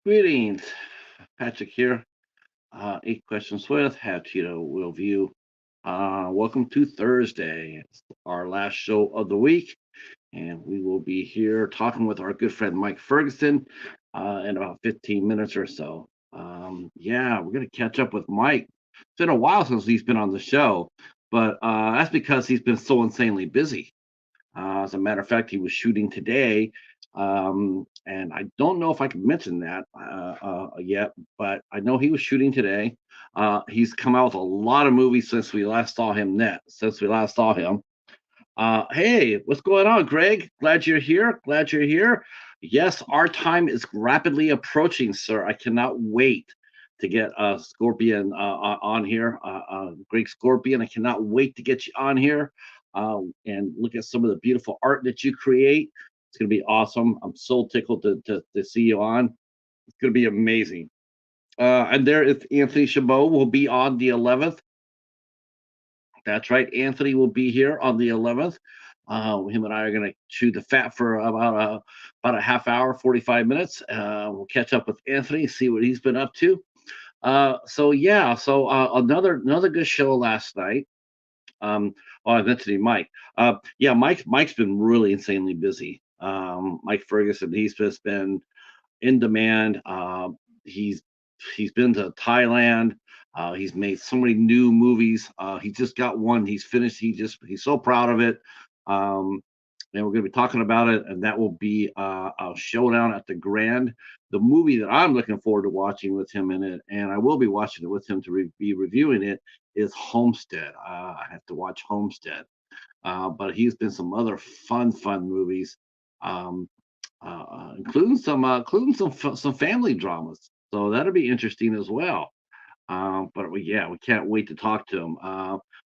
Greetings, Patrick here. Eight questions with have Tito will view. Welcome to Thursday. It's our last show of the week, and we will be here talking with our good friend Mike Ferguson in about 15 minutes or so. Yeah, we're gonna catch up with Mike. It's been a while since he's been on the show, but that's because he's been so insanely busy. As a matter of fact, he was shooting today, and I don't know if I can mention that yet, but I know he was shooting today. He's come out with a lot of movies since we last saw him. Hey, what's going on, Greg? Glad you're here. Glad you're here. Yes, our time is rapidly approaching, sir. I cannot wait to get Scorpion on here. Greg Scorpion, I cannot wait to get you on here and look at some of the beautiful art that you create. It's going to be awesome. I'm so tickled to see you on. It's going to be amazing. And there is Anthony Chabot will be on the 11th. That's right. Anthony will be here on the 11th. Him and I are going to chew the fat for about a half hour, 45 minutes. We'll catch up with Anthony, see what he's been up to. So yeah, so another good show last night. Oh, I mentioned Mike. Yeah, Mike's been really insanely busy. Mike Ferguson, he's just been in demand. He's he's been to Thailand. He's made so many new movies. He just got one. He's finished. He's so proud of it. Um, and we're going to be talking about it, and that will be a Showdown at the Grand, the movie that I'm looking forward to watching with him in it, and I will be watching it with him to be reviewing it. Is Homestead. I have to watch Homestead, but he's been some other fun movies. Um, including some family dramas. So that'll be interesting as well. Yeah, we can't wait to talk to him.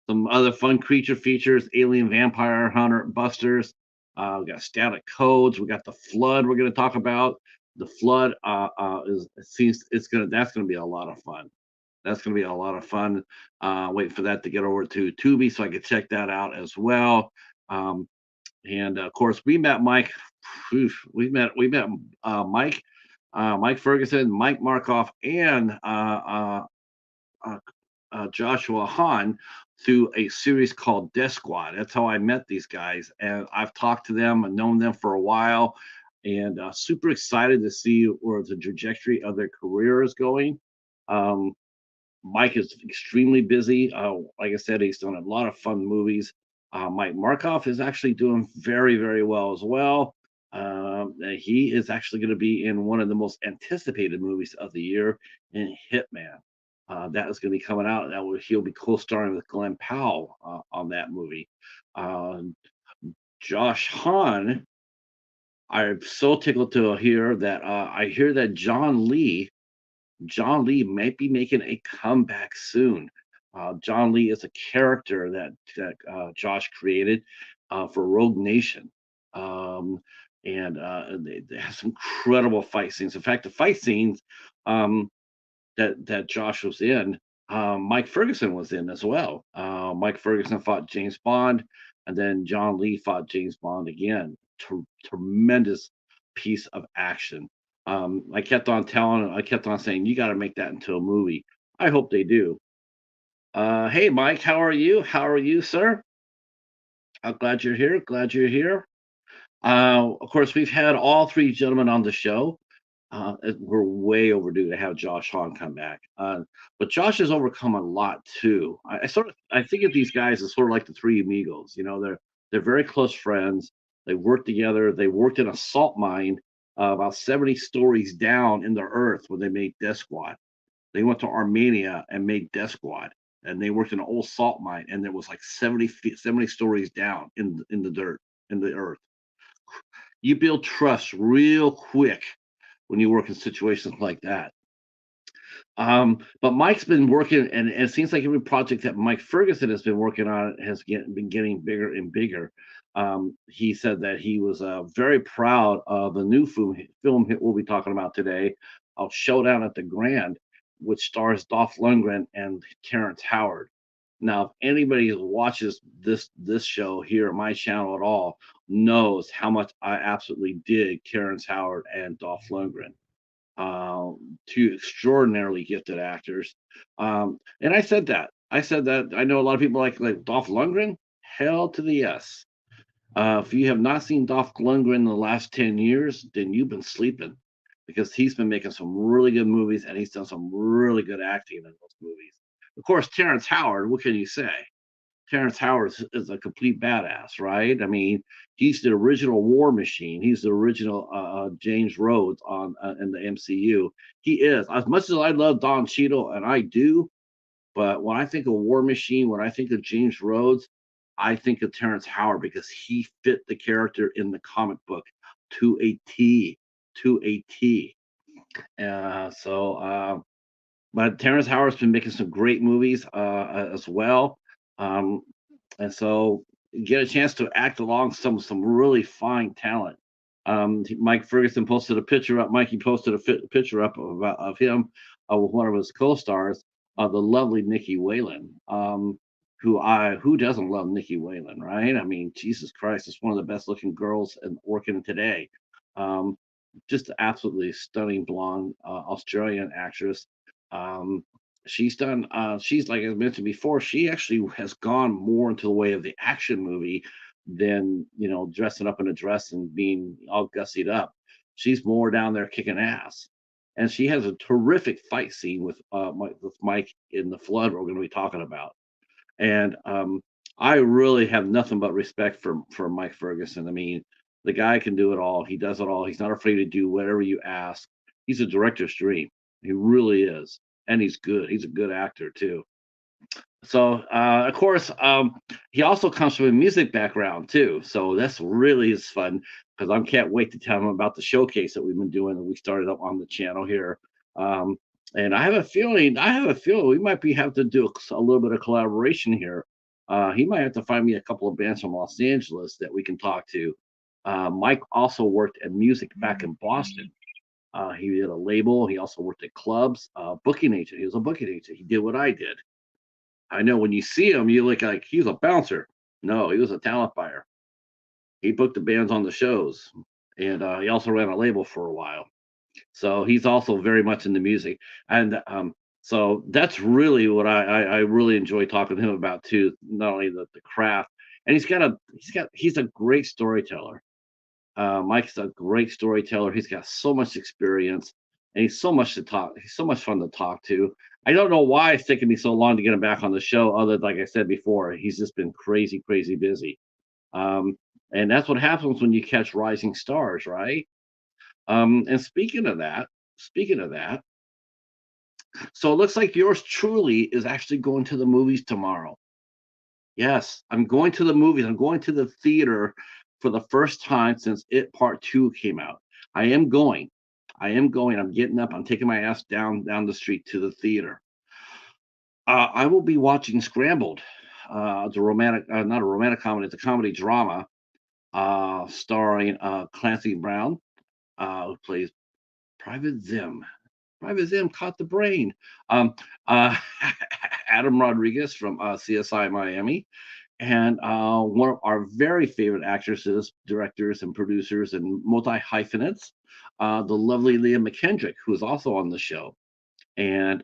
Some other fun creature features: Alien, Vampire Hunter, Busters. We got Static Codes. We got the Flood. We're going to talk about the Flood. Is it seems it's gonna That's gonna be a lot of fun. That's going to be a lot of fun. Wait for that to get over to Tubi so I can check that out as well. Um, and of course, we met Mike. We met Mike, Mike Ferguson, Mike Markoff, and uh, Joshua Hahn through a series called Death Squad. That's how I met these guys, and I've talked to them and known them for a while, and super excited to see where the trajectory of their career is going. Um, Mike is extremely busy. Like I said, he's done a lot of fun movies. Mike Markoff is actually doing very well as well. He is actually going to be in one of the most anticipated movies of the year in Hitman. That is going to be coming out. He'll be co-starring with Glenn Powell on that movie. Uh, Josh Hahn, I'm so tickled to hear that. I hear that John Lee might be making a comeback soon. John Lee is a character that Josh created for Rogue Nation, um, and they have some incredible fight scenes. In fact, the fight scenes um, that Josh was in, Mike Ferguson was in as well. Mike Ferguson fought James Bond, and then John Lee fought James Bond again. Tremendous piece of action. I kept on saying, you got to make that into a movie. I hope they do. Hey, Mike, how are you? How are you, sir? I'm glad you're here. Glad you're here. Of course, we've had all three gentlemen on the show. We're way overdue to have Josh Hahn come back. But Josh has overcome a lot too. I think of these guys as sort of like the three amigos. You know, they're very close friends. They work together. They worked in a salt mine about 70 stories down in the earth when they made Death Squad. They went to Armenia and made Death Squad. And they worked in an old salt mine, and it was like 70 feet, 70 stories down in the dirt, in the earth. You build trust real quick when you work in situations like that. But Mike's been working, and it seems like every project that Mike Ferguson has been working on been getting bigger and bigger. He said that he was very proud of the new film we'll be talking about today, Showdown at the Grand, which stars Dolph Lundgren and Terrence Howard. Now, if anybody who watches this show here at my channel at all knows how much I absolutely dig Terrence Howard and Dolph Lundgren. uh, two extraordinarily gifted actors. And I said that. I know a lot of people like Dolph Lundgren. Hell to the yes. If you have not seen Dolph Lundgren in the last 10 years, then you've been sleeping because he's been making some really good movies and he's done some really good acting in those movies. Of course, Terrence Howard, what can you say? Terrence Howard is a complete badass, right? I mean, he's the original War Machine. He's the original James Rhodes on in the MCU. He is. As much as I love Don Cheadle, and I do, but when I think of War Machine, when I think of James Rhodes, I think of Terrence Howard because he fit the character in the comic book to a T, to a T. But Terrence Howard's been making some great movies as well. Um, and so get a chance to act along some really fine talent. Mike Ferguson posted a picture up. Mikey posted a picture up of him with one of his co-stars, the lovely Nikki Whalen. Who doesn't love Nikki Whalen, right? I mean, Jesus Christ, it's one of the best looking girls working today. Um, just absolutely stunning blonde Australian actress. Um, she's like I mentioned before, she actually has gone more into the way of the action movie than dressing up in a dress and being all gussied up. She's more down there kicking ass. And she has a terrific fight scene with Mike in the flood we're going to be talking about. And I really have nothing but respect for Mike Ferguson. I mean, the guy can do it all. He does it all. He's not afraid to do whatever you ask. He's a director's dream. He really is, and he's good. He's a good actor too. So, of course, he also comes from a music background too. So that's really is fun because I can't wait to tell him about the showcase that we've been doing that we started up on the channel here. Um, and I have a feeling we might be have to do a little bit of collaboration here. He might have to find me a couple of bands from Los Angeles that we can talk to. Mike also worked at music back in Boston. He did a label. He also worked at clubs, booking agent. He was a booking agent. He did what I did. I know when you see him, you look like he's a bouncer. No, he was a talent buyer. He booked the bands on the shows, and he also ran a label for a while. So he's also very much into music, and so that's really what I really enjoy talking to him about too. Not only the craft, and he's a great storyteller. Mike's a great storyteller. He's got so much experience, and he's so much to talk. He's so much fun to talk to. I don't know why it's taken me so long to get him back on the show. Other like I said before, he's just been crazy, crazy busy. Um, and that's what happens when you catch rising stars, right? And speaking of that, so it looks like yours truly is actually going to the movies tomorrow. Yes, I'm going to the movies. I'm going to the theater for the first time since It Part 2 came out. I am going. I am going. I'm getting up. I'm taking my ass down the street to the theater. I will be watching Scrambled. It's a romantic, not a romantic comedy. It's a comedy drama starring Clancy Brown, who plays Private Zim. Private Zim caught the brain. Um, uh, Adam Rodriguez from CSI Miami, and one of our very favorite actresses, directors, and producers, and multi hyphenates, the lovely Leah McKendrick, who is also on the show. And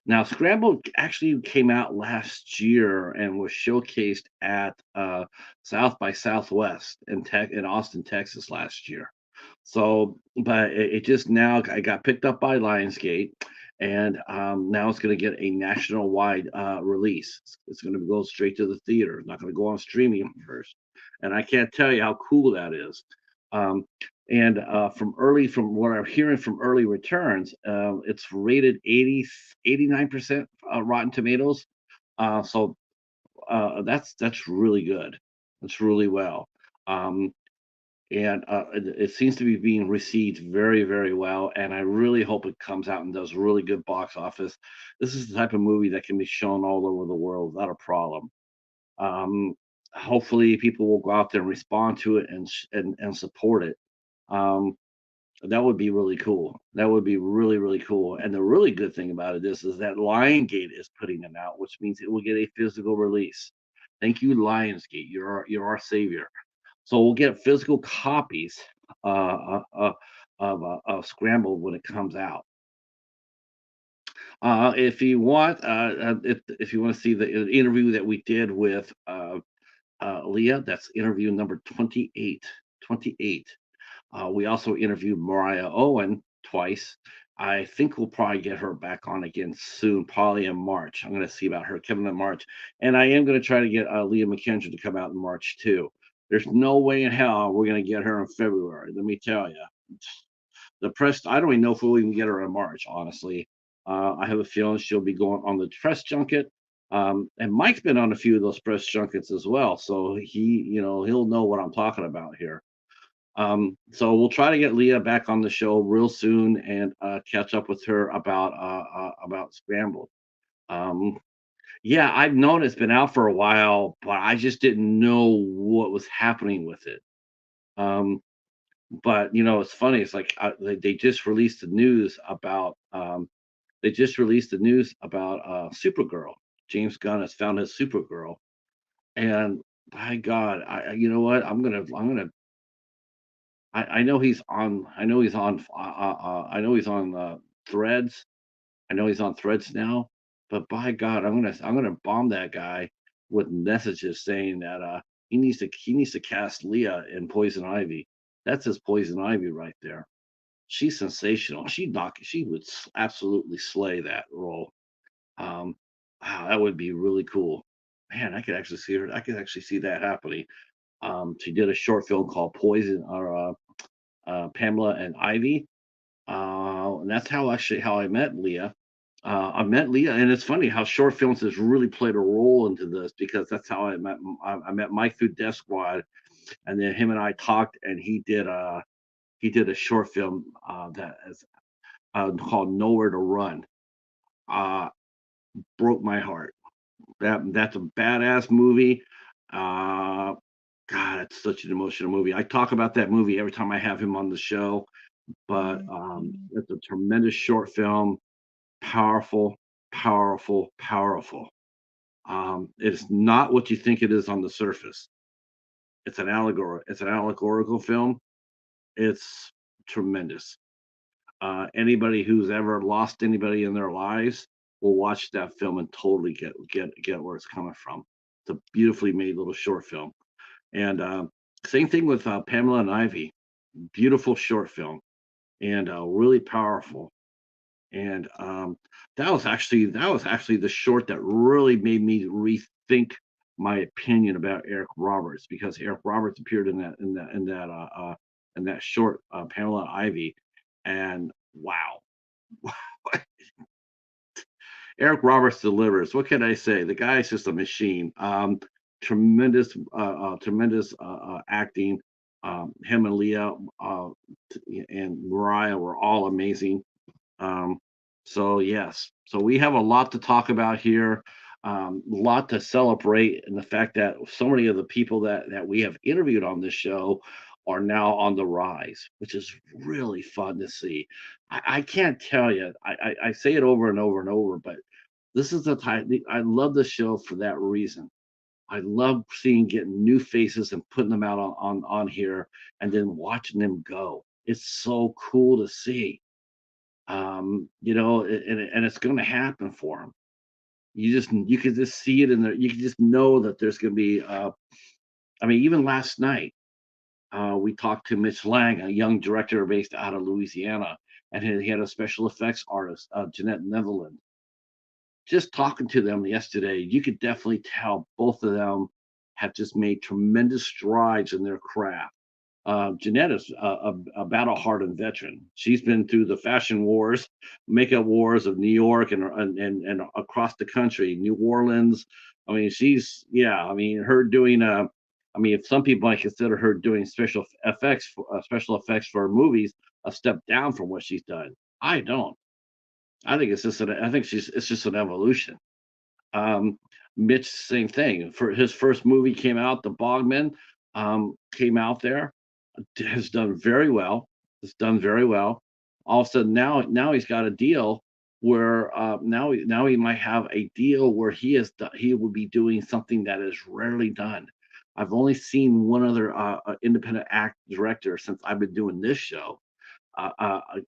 now Scramble actually came out last year and was showcased at South by Southwest in Austin, Texas last year. So, but it just now I got picked up by Lionsgate, and now it's going to get a national wide release. It's going to go straight to the theater. It's not going to go on streaming first. And I can't tell you how cool that is. Um, and from what I'm hearing from early returns, it's rated 89% Rotten Tomatoes. So that's really good. That's really well. Um, and it seems to be being received very, very well. And I really hope it comes out and does really good box office. This is the type of movie that can be shown all over the world without a problem. Um, Hopefully, people will go out there and respond to it and support it. Um, that would be really cool. That would be really, really cool. And the really good thing about it is that Lionsgate is putting it out, which means it will get a physical release. Thank you, Lionsgate. You're our savior. So we'll get physical copies uh, uh, uh, of Scrambled when it comes out. If you want, if you want to see the interview that we did with Leah, that's interview number 28. 28. We also interviewed Mariah Owen twice. I think we'll probably get her back on again soon, probably in March. I'm going to see about her coming in March. And I am going to try to get Leah McKendry to come out in March too. There's no way in hell we're going to get her in February. Let me tell you. The press, I don't even know if we'll even get her in March, honestly. I have a feeling she'll be going on the press junket. And Mike's been on a few of those press junkets as well. So he'll know what I'm talking about here. So we'll try to get Leah back on the show real soon and catch up with her about Scrambled. Um, yeah, I've known it's been out for a while, but I just didn't know what was happening with it. Um, but it's funny. It's like they just released the news about Supergirl. James Gunn has found his Supergirl, and by God, you know what? I know he's on. I know he's on. I know he's on Threads. I know he's on Threads now. But by God, I'm gonna bomb that guy with messages saying that he needs to cast Leah in Poison Ivy. That's his Poison Ivy right there. She's sensational. She would absolutely slay that role. Um, wow, that would be really cool. Man, I could actually see her. I could actually see that happening. She did a short film called Poison or Pamela and Ivy. And that's how I met Leah. I met Leah, and it's funny how short films has really played a role into this because that's how I met Mike through Death Squad, and then him and I talked, and he did a short film that is called Nowhere to Run. Uh, Broke my heart. That's a badass movie. Uh, God, it's such an emotional movie. I talk about that movie every time I have him on the show. But it's a tremendous short film, powerful, powerful, powerful. It's not what you think it is on the surface. It's an allegory. It's an allegorical film. It's tremendous. Anybody who's ever lost anybody in their lives will watch that film and totally get where it's coming from. It's a beautifully made little short film. And same thing with Pamela and Ivy. Beautiful short film and really powerful. And that was actually the short that really made me rethink my opinion about Eric Roberts because Eric Roberts appeared in that short Pamela and Ivy, and wow, Eric Roberts delivers. What can I say? The guy is just a machine. Tremendous acting. Him and Leah and Mariah were all amazing. Um, so yes, so we have a lot to talk about here, a lot to celebrate, and the fact that so many of the people that we have interviewed on this show are now on the rise, which is really fun to see. I can't tell you. I say it over and over and over, but this is the time. I love the show for that reason. I love seeing getting new faces and putting them out on here, and then watching them go. It's so cool to see and it's going to happen for him. You could just see it in there. You can just know that there's going to be. I mean, even last night, we talked to Mitch Lang, a young director based out of Louisiana, and he had a special effects artist, Jeanette Netherland. Just talking to them yesterday, you could definitely tell both of them have just made tremendous strides in their craft. Jeanette is a battle-hardened veteran. She's been through the fashion wars, makeup wars of New York and across the country, New Orleans. I mean, yeah. I mean, her doing I mean, if some people might consider her doing special effects for movies a step down from what she's done. I don't. I think it's just an evolution. Um, Mitch, same thing. For his first movie came out, The Bogman, came out there has done very well. Has done very well. All of a sudden now he's got a deal where now he might have a deal where he will be doing something that is rarely done. I've only seen one other independent act director since I've been doing this show.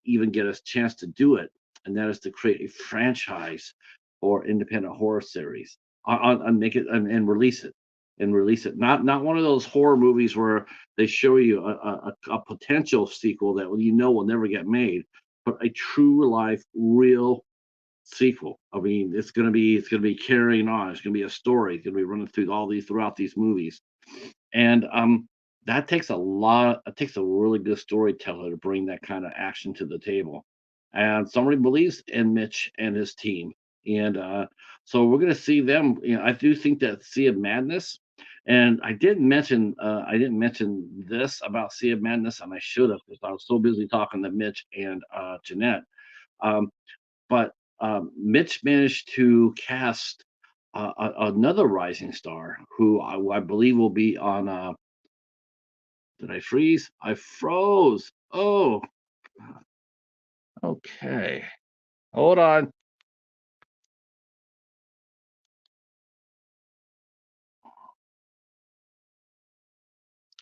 even get a chance to do it, and that is to create a franchise or independent horror series on make it and release it not one of those horror movies where they show you a potential sequel that will never get made, but a true life real sequel. I mean, it's gonna be carrying on. It's gonna be a story. It's gonna be running throughout these movies. And that takes a lot. It takes a really good storyteller to bring that kind of action to the table. And somebody believes in Mitch and his team. And so we're gonna see them. I do think that Sea of Madness. And I didn't mention this about Sea of Madness, and I should have because I was so busy talking to Mitch and Jeanette. Um, but Mitch managed to cast another rising star who I believe will be on. Did I freeze? I froze. Oh, okay. Hold on.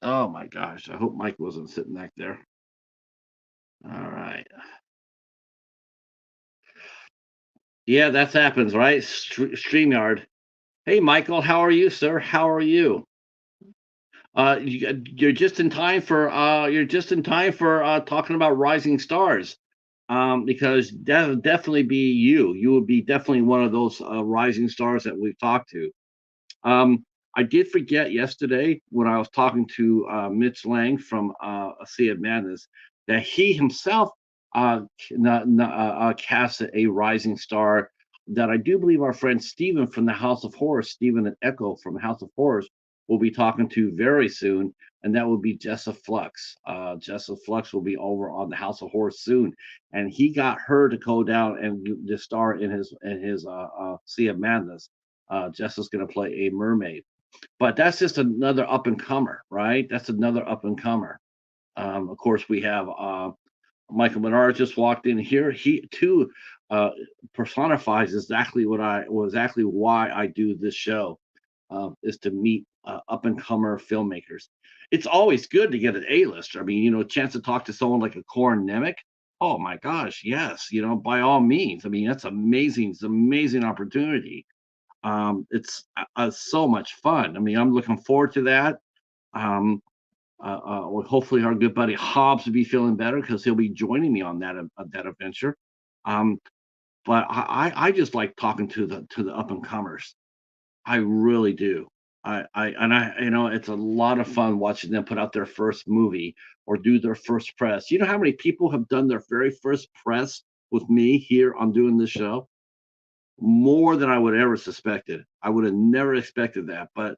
Oh my gosh. I hope Mike wasn't sitting back there. All right. Yeah, that happens, right? StreamYard. Hey, Michael, how are you, sir? How are you? You're just in time for talking about rising stars, because that would definitely be you. You would be definitely one of those rising stars that we've talked to. Um, I did forget yesterday when I was talking to Mitch Lang from A Sea of Madness that he himself cast a rising star that I do believe our friend Steven from the House of Horrors, Steven and Echo from House of Horrors, will be talking to very soon, and that will be Jessa Flux. Jessa Flux will be over on the House of Horrors soon, and he got her to go down and to star in his Sea of Madness. Jessa's going to play a mermaid, but that's just another up and comer, right? That's another up and comer. Of course, we have Michael Menard just walked in here. He too personifies exactly why I do this show, is to meet up and comer filmmakers. It's always good to get an A-lister. I mean, a chance to talk to someone like a Corin Nemec. Oh my gosh, yes, by all means. I mean, that's amazing. It's an amazing opportunity. It's so much fun. I mean, I'm looking forward to that. Um, well, hopefully, our good buddy Hobbs will be feeling better because he'll be joining me on that adventure. Um, but I just like talking to the up and comers. I really do. It's a lot of fun watching them put out their first movie or do their first press. You know how many people have done their very first press with me here on doing this show? More than I would ever suspected. I would have never expected that, but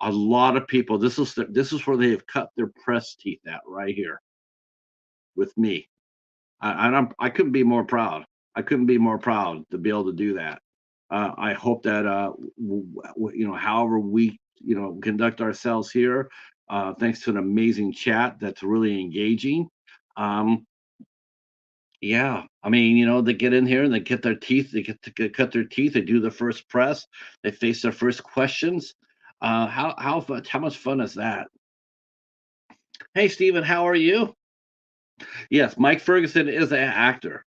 a lot of people. This is where they have cut their press teeth at right here with me. I couldn't be more proud. I couldn't be more proud to be able to do that. I hope that however we conduct ourselves here, thanks to an amazing chat that's really engaging. Um, Yeah, I mean, they get in here and they get their teeth, they get to cut their teeth, they do the first press, they face their first questions. How much fun is that? Hey, Stephen, how are you? Yes, Mike Ferguson is an actor.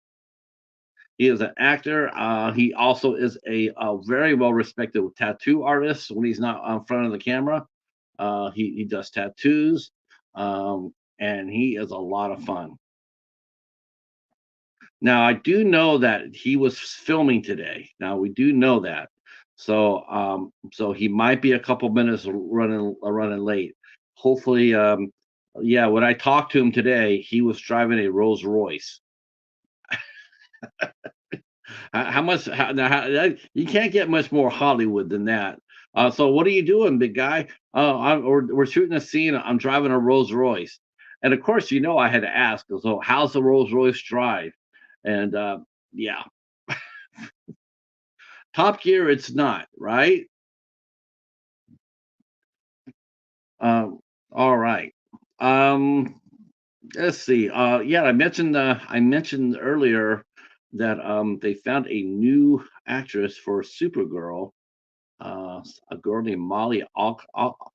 He is an actor. He also is a very well respected tattoo artist when he's not on front of the camera. He does tattoos, and he is a lot of fun. Now, I do know that he was filming today. Now, we do know that. So he might be a couple minutes running late. Hopefully, yeah, when I talked to him today, he was driving a Rolls Royce. How much now, you can't get much more Hollywood than that. So what are you doing, big guy? Oh, we're shooting a scene. I'm driving a Rolls Royce. And of course, I had to ask, so how's the Rolls Royce drive? And yeah, Top Gear, it's not, right? All right. Um, let's see. Yeah, I mentioned earlier that they found a new actress for Supergirl, a girl named Molly Alcock,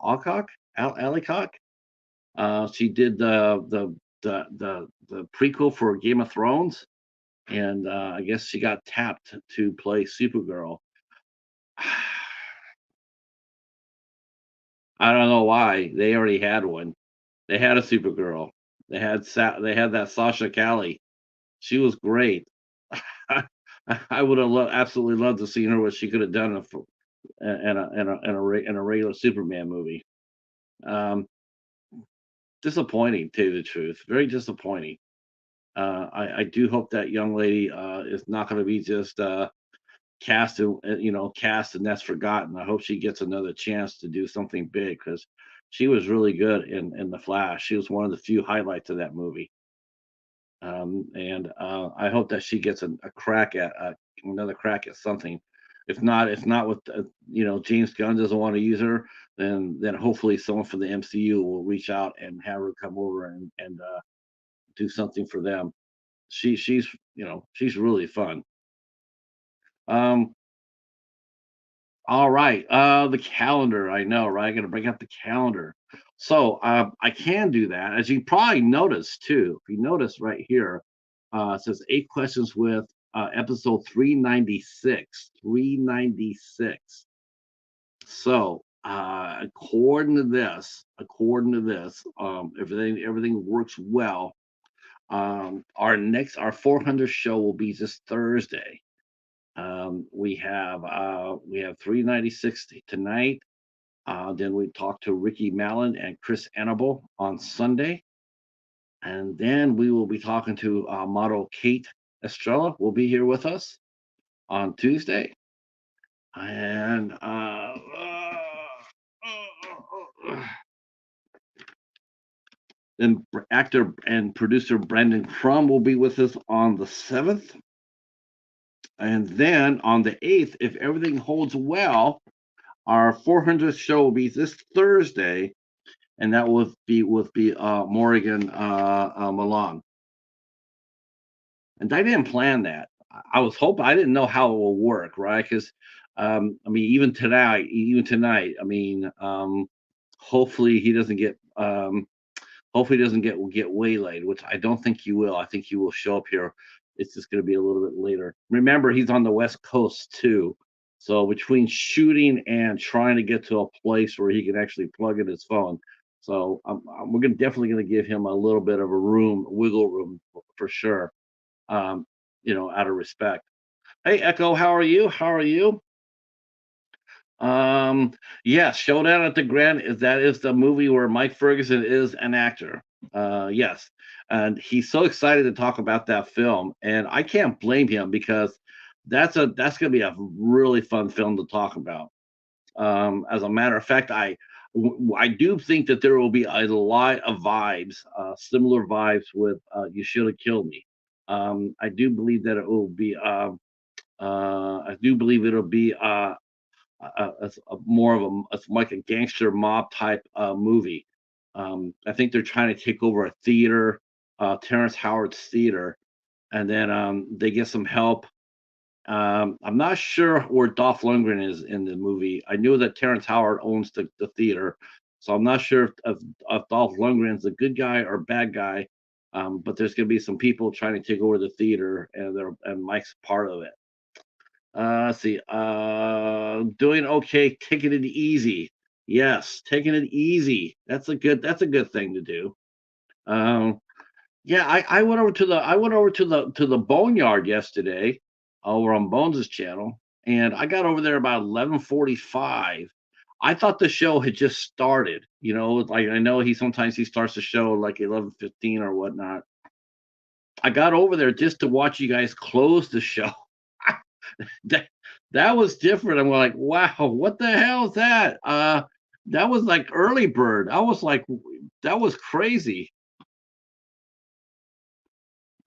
Alcock. She did the prequel for Game of Thrones, and I guess she got tapped to play Supergirl. I don't know why. They already had one. They had a Supergirl. They had that Sasha Cali. She was great. I would have absolutely loved to see her what she could have done in a regular Superman movie. Um, Disappointing, to tell you the truth. Very disappointing. I do hope that young lady is not going to be just cast and cast and that's forgotten. I hope she gets another chance to do something big because she was really good in the Flash. She was one of the few highlights of that movie. And I hope that she gets a crack at another crack at something. If not with James Gunn doesn't want to use her, then hopefully someone from the MCU will reach out and have her come over and do something for them. She's really fun. Um, all right, the calendar. I know, right? I got to bring up the calendar. So I can do that. As you probably noticed too, if you notice right here, it says 8 questions with episode 396. 396. So according to this, everything works well. Our 400 show will be this Thursday. We have 396 tonight. Then we talked to Ricky Mallon and Chris Annable on Sunday. And then we will be talking to model Kate Estrella will be here with us on Tuesday. And then actor and producer Brandon Crum will be with us on the 7th. And then on the 8th, if everything holds well, our 400th show will be this Thursday, and that will be Morgan Milan. And I didn't plan that. I was hoping I didn't know how it will work, right? Because I mean, even tonight, I mean, hopefully he doesn't get hopefully he doesn't get waylaid, which I don't think he will. I think he will show up here. It's just going to be a little bit later. Remember, he's on the West Coast too. So between shooting and trying to get to a place where he can actually plug in his phone, so we're definitely going to give him a little bit of a wiggle room for sure. Um, out of respect. Hey, Echo, how are you? How are you? Yes, Showdown at the Grand is the movie where Mike Ferguson is an actor. Yes, and he's so excited to talk about that film, and I can't blame him because that's gonna be a really fun film to talk about. As a matter of fact, I do think that there will be a lot of vibes, similar vibes with "You Should Have Killed Me." I do believe that it will be. I do believe it'll be more of it's like a gangster mob type movie. I think they're trying to take over a theater, Terrence Howard's theater, and then they get some help. I'm not sure where Dolph Lundgren is in the movie. I knew that Terrence Howard owns the theater, so I'm not sure if Dolph Lundgren's a good guy or bad guy. But there's going to be some people trying to take over the theater, and Mike's part of it. Let's see. Doing okay, taking it easy. Yes, taking it easy. That's a good thing to do. Um, yeah, I went over to the boneyard yesterday over on Bones's channel, and I got over there about 11:45. I thought the show had just started. Like I know he starts the show like 11:15 or whatnot. I got over there just to watch you guys close the show. that that was different. I'm like, wow, what the hell is that? That was like early bird. I was like, that was crazy.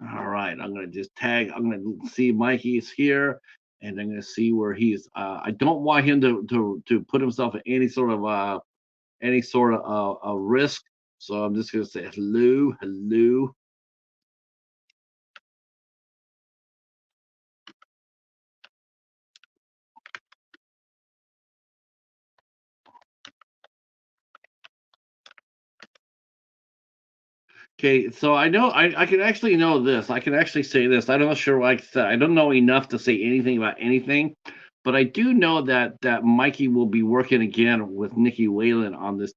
All right, I'm gonna just tag. I'm gonna see Mikey's here, and I'm gonna see where he's. I don't want him to put himself in any sort of risk. So I'm just gonna say hello, hello. Okay, so I can actually know this. I can actually say this. I'm not sure, like I said, I don't know enough to say anything about anything, but I do know that Mikey will be working again with Nikki Whalen on this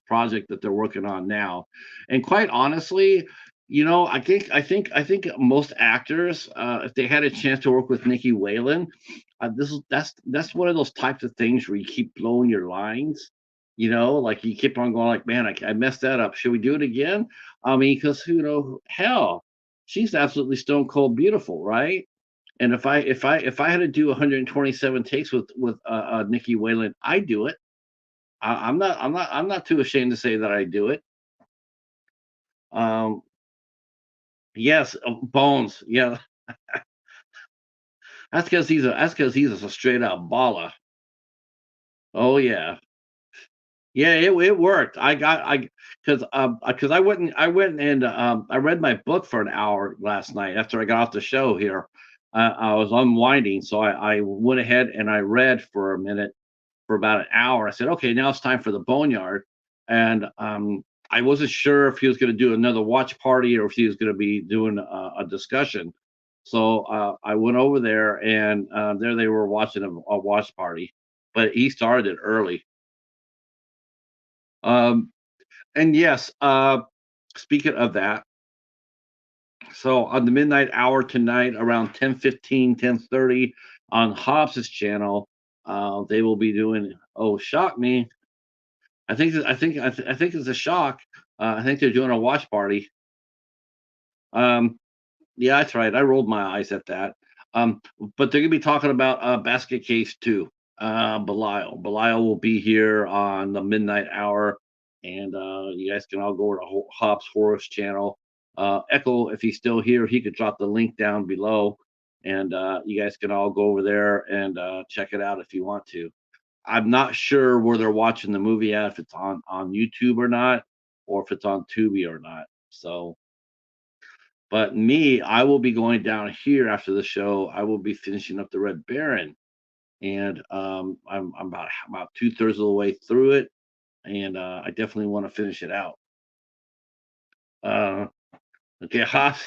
project that they're working on now. And quite honestly, I think most actors, if they had a chance to work with Nikki Whalen, that's one of those types of things where you keep blowing your lines. Like you keep on going, like, man, I messed that up. Should we do it again? I mean, because hell, she's absolutely stone cold beautiful, right? And if I had to do 127 takes with Nikki Whalen, I do it. I'm not too ashamed to say that I do it. Um, yes, Bones. Yeah, that's because he's a straight out baller. Oh yeah. Yeah, it worked. I because I read my book for an hour last night after I got off the show here. I was unwinding, so I went ahead and I read for a minute for about an hour. I said, okay, now it's time for the boneyard, and I wasn't sure if he was going to do another watch party or if he was going to be doing a discussion. So I went over there, and there they were watching a watch party, but he started it early. Um, And yes, speaking of that, so on the midnight hour tonight, around 10:15, 10:30, on Hobbs's channel, they will be doing. Oh, shock me! I think it's a shock. I think they're doing a watch party. Um, yeah, that's right. I rolled my eyes at that. Um, but they're gonna be talking about Basket Case too. Belial will be here on the midnight hour, and you guys can all go to Hobbs Horrors channel. Echo, if he's still here, he could drop the link down below, and you guys can all go over there and check it out if you want to. I'm not sure where they're watching the movie at, if it's on YouTube or not, or if it's on Tubi or not. So, but me, I will be going down here after the show. I will be finishing up the Red Baron, and I'm about 2/3 of the way through it, and I definitely want to finish it out. Uh, okay, Haas,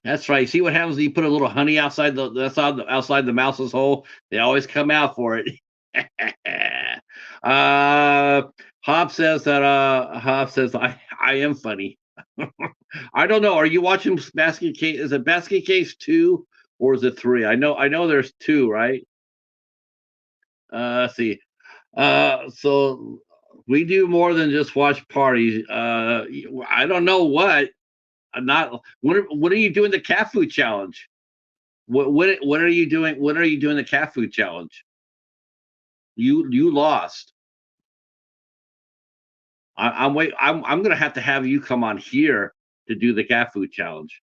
that's right. See what happens when you put a little honey outside the mouse's hole? They always come out for it. Hop says I am funny. I don't know. Are you watching Basket Case? Is it Basket Case 2 or is it 3? I know there's 2, right? Let's see. So we do more than just watch parties. I don't know what. I'm not. What are you doing the cat food challenge? What are you doing? When are you doing the cat food challenge? You lost. I'm gonna have to have you come on here to do the cat food challenge.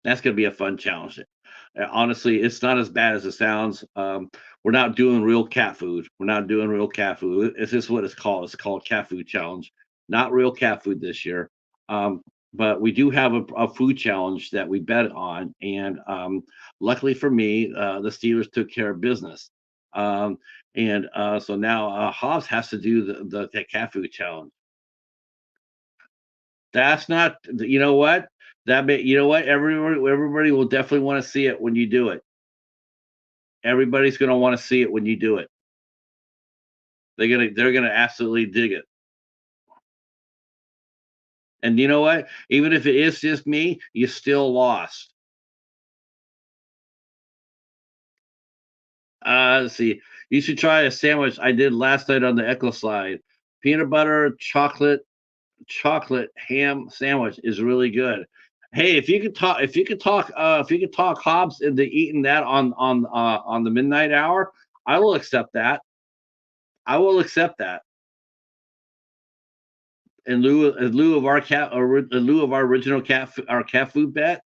That's gonna be a fun challenge. Honestly, it's not as bad as it sounds. We're not doing real cat food. We're not doing real cat food. It's just what it's called. It's called cat food challenge. Not real cat food this year. Um, but we do have a food challenge that we bet on, and luckily for me, the Steelers took care of business. Um, and so now Hobbs has to do the cat food challenge. That's not. You know what? You know what? Everybody will definitely want to see it when you do it. Everybody's gonna want to see it when you do it. They're gonna absolutely dig it. And you know what? Even if it is just me, you still lost. Let's see. You should try a sandwich I did last night on the Echo side. Peanut butter, chocolate ham sandwich is really good. Hey, if you could talk Hobbs into eating that on the midnight hour, I will accept that. I will accept that in lieu of our in lieu of our original our cat food bet.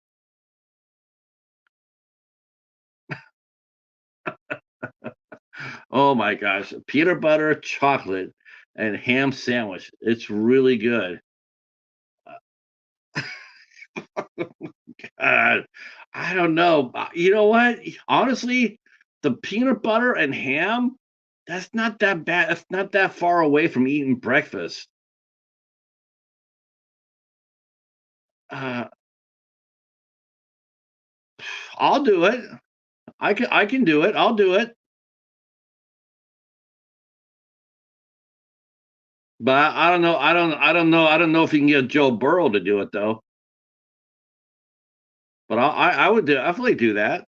Oh my gosh, peanut butter, chocolate, and ham sandwich. It's really good. God, I don't know. You know what? Honestly, the peanut butter and ham. That's not that bad. That's not that far away from eating breakfast. Uh, I'll do it. I can do it. I'll do it. But I don't know. I don't know if you can get Joe Burrow to do it though. But I would definitely do that.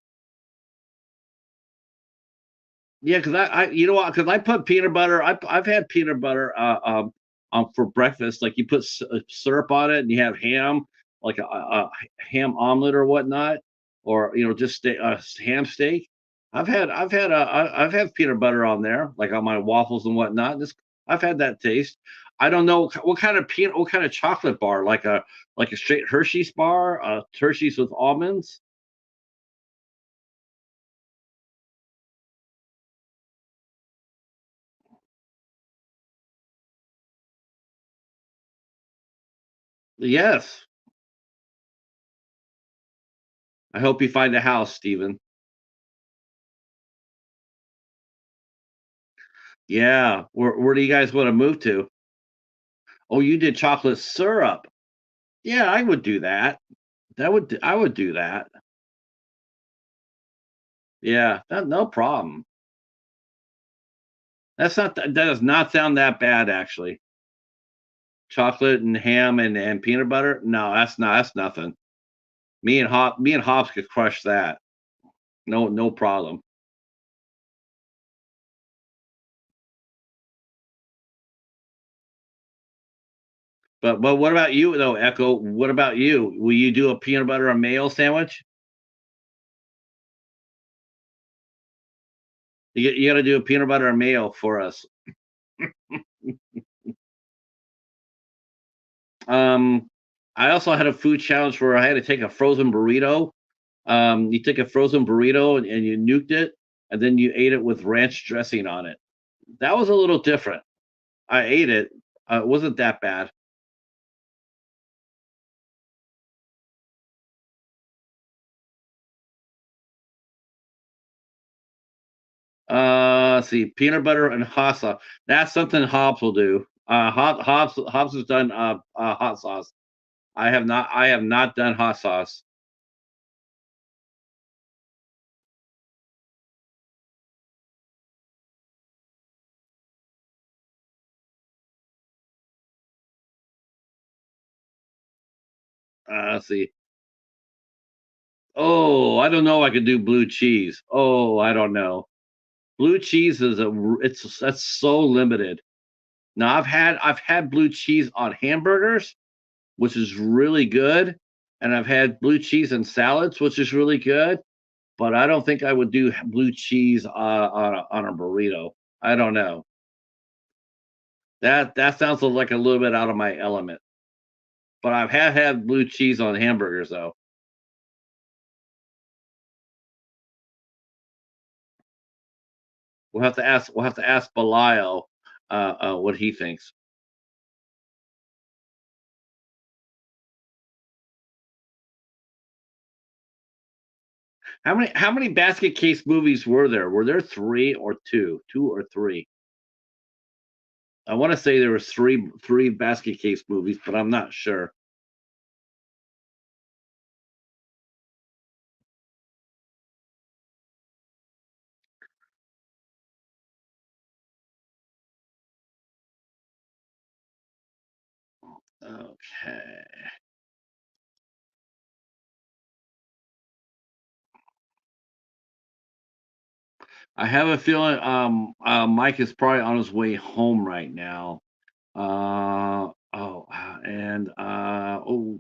Yeah, because you know what? Because I put peanut butter. I've had peanut butter for breakfast. Like you put syrup on it, and you have ham, like a ham omelet or whatnot, or just ham steak. I've had peanut butter on there, like on my waffles and whatnot. I've had that taste. I don't know what kind of chocolate bar, like a straight Hershey's bar, Hershey's with almonds. Yes, I hope you find a house, Stephen. Yeah. Where do you guys wanna move to? Oh, you did chocolate syrup. Yeah, I would do that. I would do that. Yeah, no problem. That does not sound that bad, actually. Chocolate and ham and peanut butter? No, that's nothing. Me and Hops could crush that. No problem. But what about you, though, Echo? What about you? Will you do a peanut butter and mayo sandwich? You gotta do a peanut butter and mayo for us. Um, I also had a food challenge where I had to take a frozen burrito. You take a frozen burrito and you nuked it, and then you ate it with ranch dressing on it. That was a little different. I ate it. It wasn't that bad. Let's see, peanut butter and hot sauce. That's something Hobbs will do. Hobbs has done hot sauce. I have not. I have not done hot sauce. Let's see. Oh, I don't know. I could do blue cheese. Oh, I don't know. Blue cheese is it's that's so limited. Now I've had blue cheese on hamburgers, which is really good, and I've had blue cheese in salads, which is really good. But I don't think I would do blue cheese on a burrito. I don't know. That sounds like a little bit out of my element. But I've had blue cheese on hamburgers though. We'll have to ask Belial what he thinks. How many basket case movies were there? Were there three or two? Two or three? I want to say there was three basket case movies, but I'm not sure. Okay. I have a feeling Mike is probably on his way home right now. And oh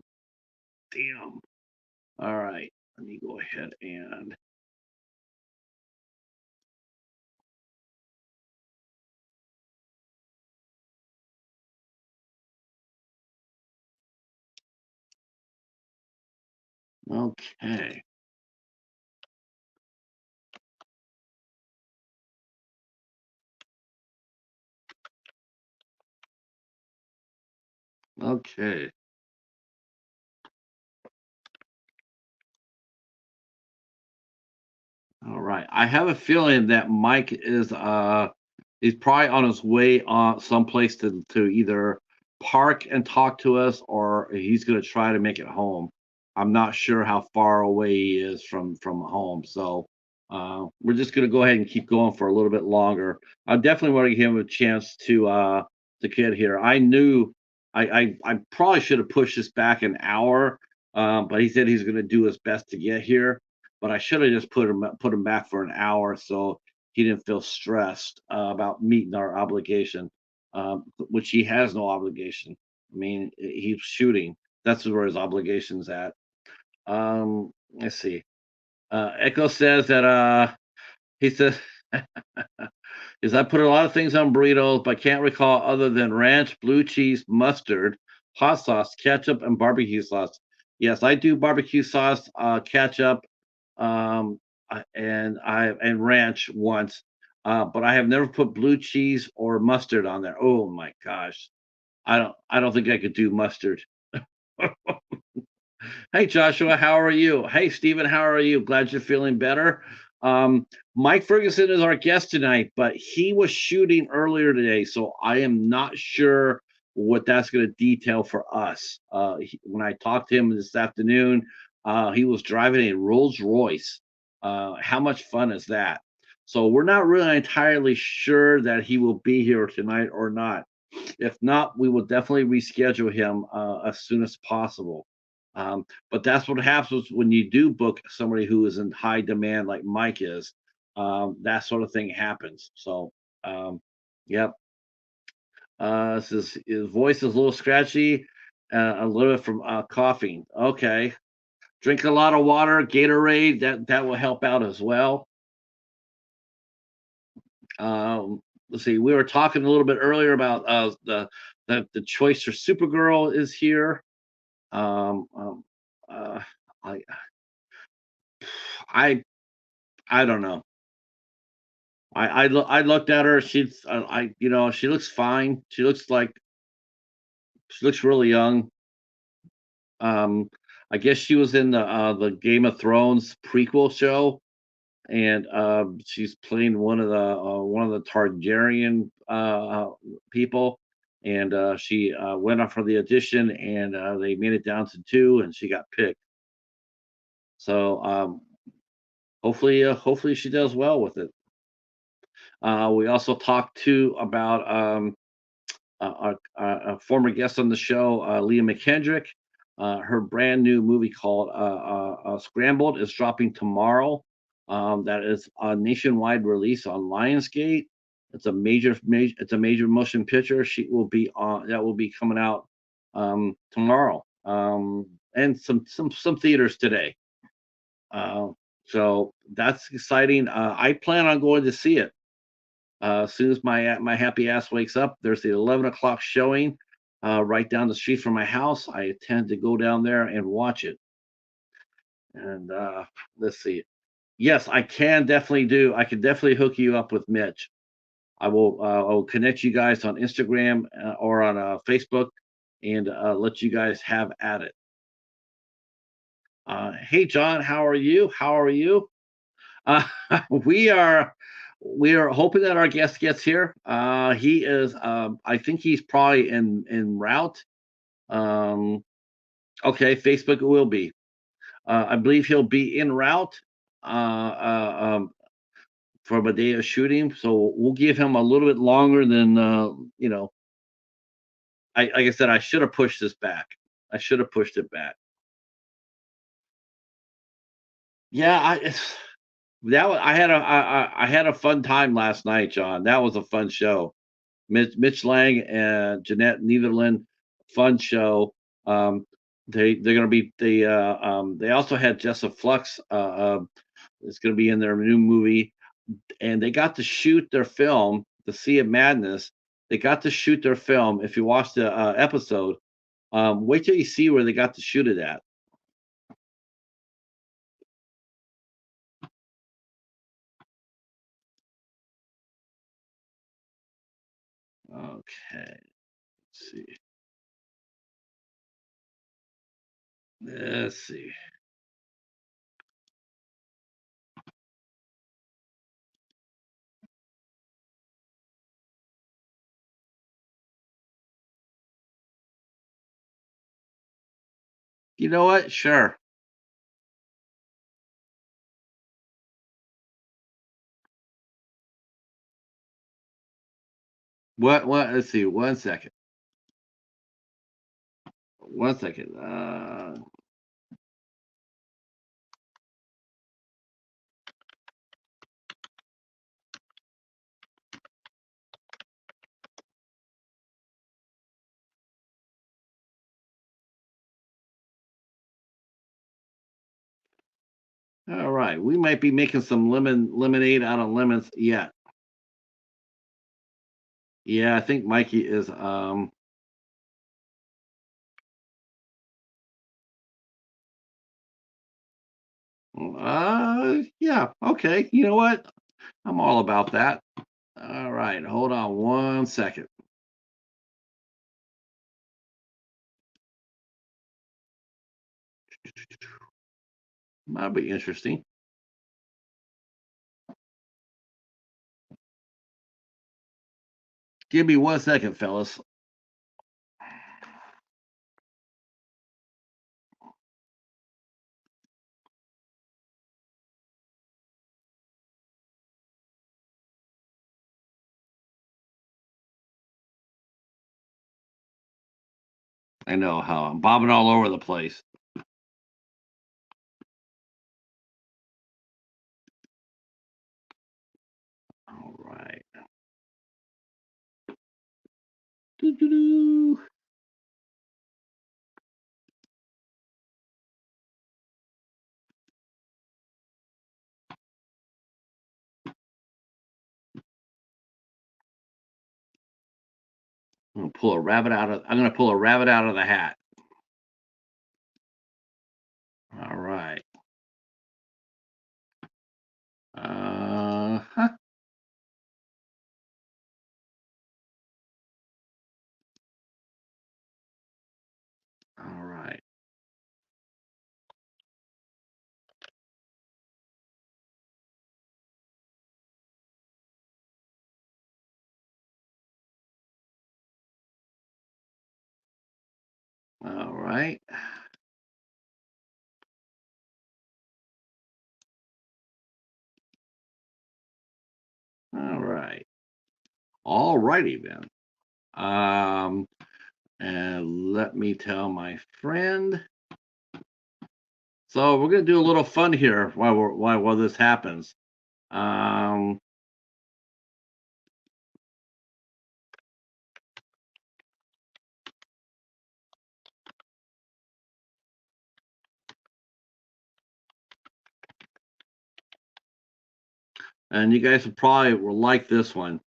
damn. All right. Let me go ahead and okay. Okay. All right. I have a feeling that Mike is He's probably on his way on someplace to either park and talk to us, or he's gonna try to make it home. I'm not sure how far away he is from home, so, we're just gonna go ahead and keep going for a little bit longer. I definitely wanna give him a chance to get here. I knew I probably should have pushed this back an hour, but he said he's gonna do his best to get here, but I should have just put him back for an hour, so he didn't feel stressed about meeting our obligation, which he has no obligation. I mean, he's shooting. That's where his obligation's at. Let's see. Echo says that he says is I put a lot of things on burritos, but can't recall other than ranch, blue cheese, mustard, hot sauce, ketchup, and barbecue sauce. Yes, I do barbecue sauce, ketchup, and ranch once, but I have never put blue cheese or mustard on there. Oh my gosh, I don't think I could do mustard. Hey, Joshua, how are you? Hey, Stephen, how are you? Glad you're feeling better. Mike Ferguson is our guest tonight, but he was shooting earlier today, so I am not sure what that's going to detail for us. When I talked to him this afternoon, he was driving a Rolls Royce. How much fun is that? So we're not really entirely sure that he will be here tonight or not. If not, we will definitely reschedule him as soon as possible. But that's what happens when you do book somebody who is in high demand, like Mike is. That sort of thing happens. So, yep. His voice is a little scratchy, a little bit from coughing. Okay, drink a lot of water, Gatorade. That will help out as well. Let's see. We were talking a little bit earlier about the choice for Supergirl is here. Um, um, uh, I I I don't know. I looked at her. She's she looks fine. She looks really young. Um, I guess she was in the Game of Thrones prequel show, and she's playing one of the Targaryen people. And she went up for the audition, and they made it down to two, and she got picked. So hopefully she does well with it. We also talked too about a former guest on the show, Leah McKendrick. Her brand new movie called Scrambled is dropping tomorrow. That is a nationwide release on Lionsgate. It's a major motion picture. She will be on that will be coming out tomorrow, and some theaters today. Uh, so that's exciting. I plan on going to see it. As soon as my happy ass wakes up, there's the 11 o'clock showing right down the street from my house. I intend to go down there and watch it. And let's see. Yes, I can definitely do. I can definitely hook you up with Mitch. I will connect you guys on Instagram or on Facebook, and let you guys have at it. Hey, John, how are you? How are you? Uh, we are we are hoping that our guest gets here. He is. I think he's probably in route. Um, okay, Facebook will be. I believe he'll be en route from a day of shooting. So we'll give him a little bit longer than you know. Like I said, I should have pushed this back. I should have pushed it back. Yeah, I had a fun time last night, John. That was a fun show. Mitch Lang and Jeanette Netherland, fun show. Um, they're gonna be they also had Jessa Flux is gonna be in their new movie, and they got to shoot their film, The Sea of Madness. They got to shoot their film. If you watch the episode, wait till you see where they got to shoot it at. Okay, let's see. Let's see. You know what? Sure. What? Let's see. 1 second. 1 second. All right. We might be making some lemonade out of lemons yet. Yeah, I think Mikey is. Yeah. Okay. You know what? I'm all about that. All right. Hold on 1 second. That'll be interesting. Give me 1 second, fellas. I know how I'm bobbing all over the place. All right. Doo-doo-doo. I'm gonna pull a rabbit out of the hat. All right. Huh. All right. All right. All right. All righty then. Um, and let me tell my friend. So we're gonna do a little fun here while this happens. Um, and you guys will like this one.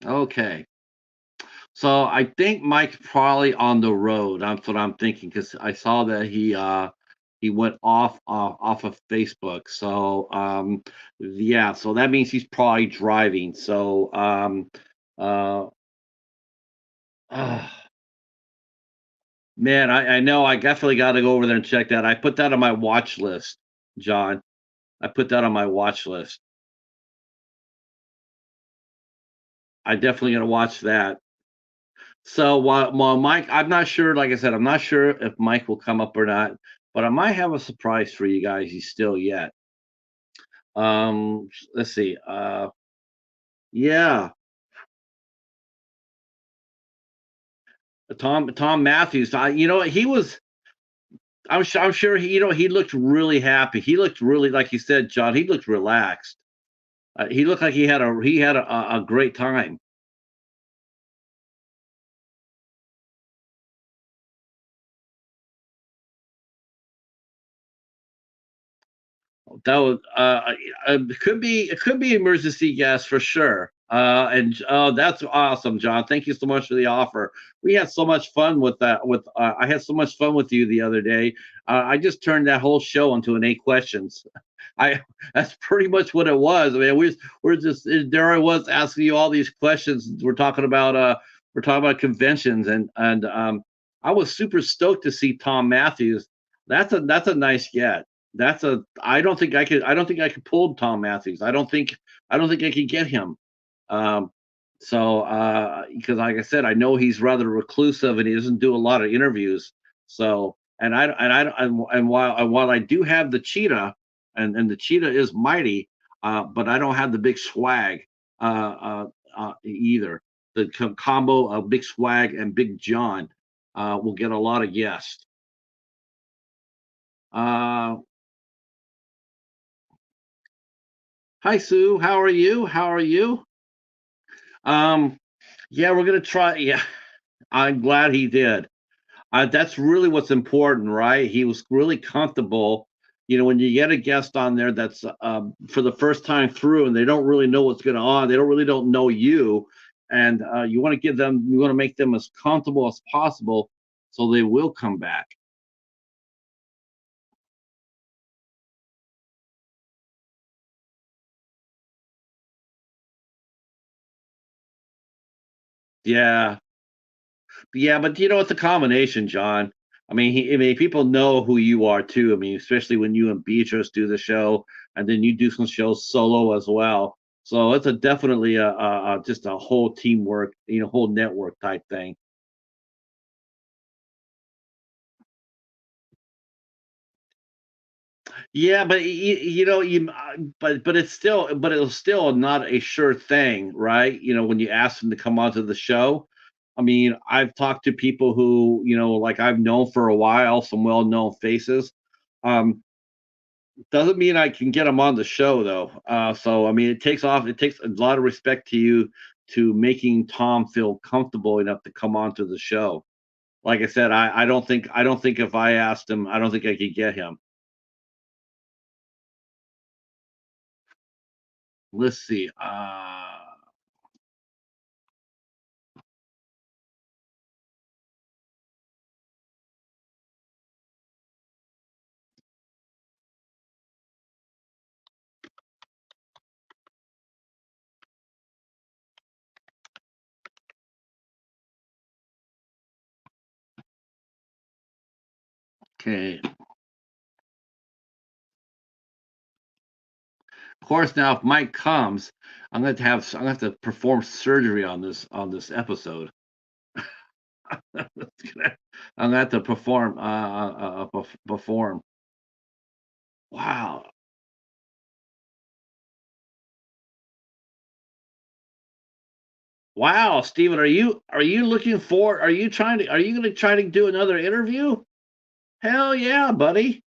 Okay. So I think Mike's probably on the road. That's what I'm thinking because I saw that he went off of Facebook. So yeah, so that means he's probably driving. So uh, uh man, I know I definitely got to go over there and check that. I put that on my watch list, John. I put that on my watch list. I definitely gonna watch that. So while Mike, I'm not sure. Like I said, I'm not sure if Mike will come up or not, but I might have a surprise for you guys. He's still yet. Let's see. Yeah, Tom Matthews. You know what? He was. I'm sure he. He looked really happy. He looked really, like you said, John. He looked relaxed. He looked like he had a great time. That was it could be emergency gas for sure. And that's awesome, John. Thank you so much for the offer. We had so much fun with that. I had so much fun with you the other day. I just turned that whole show into an 8 questions. I that's pretty much what it was. I mean, we're just there. I was asking you all these questions. We're talking about conventions, and I was super stoked to see Tom Matthews. That's a nice get. That's a I don't think I could pull Tom Matthews. I don't think I could get him. Um, because like I said, I know he's rather reclusive and he doesn't do a lot of interviews. So, and while I do have the cheetah, and the cheetah is mighty, but I don't have the big swag either. The combo of big swag and big John will get a lot of guests. Uh, Hi Sue, how are you? How are you? Um, yeah, we're gonna try. Yeah, I'm glad he did. That's really what's important, right? He was really comfortable. You know, when you get a guest on there that's for the first time through, and they don't really know what's going on, they don't know you, and you want to make them as comfortable as possible, so they will come back. Yeah, yeah, but you know, it's a combination, John. I mean, people know who you are too. I mean, especially when you and Beatrice do the show, and then you do some shows solo as well. So it's a definitely just a whole teamwork, you know, whole network type thing. Yeah, but you know, but it was still not a sure thing, right? You know, when you ask them to come onto the show. I mean, I've talked to people who, you know, like I've known for a while, some well-known faces. Um, Doesn't mean I can get them on the show though. So I mean, it takes a lot of respect to you to making Tom feel comfortable enough to come onto the show. Like I said, I don't think if I asked him, I don't think I could get him. Let's see. Okay. Of course, now if Mike comes, I'm going to have to perform surgery on this episode. I'm going to have to perform. Wow. Wow, Steven, are you going to try to do another interview? Hell yeah, buddy.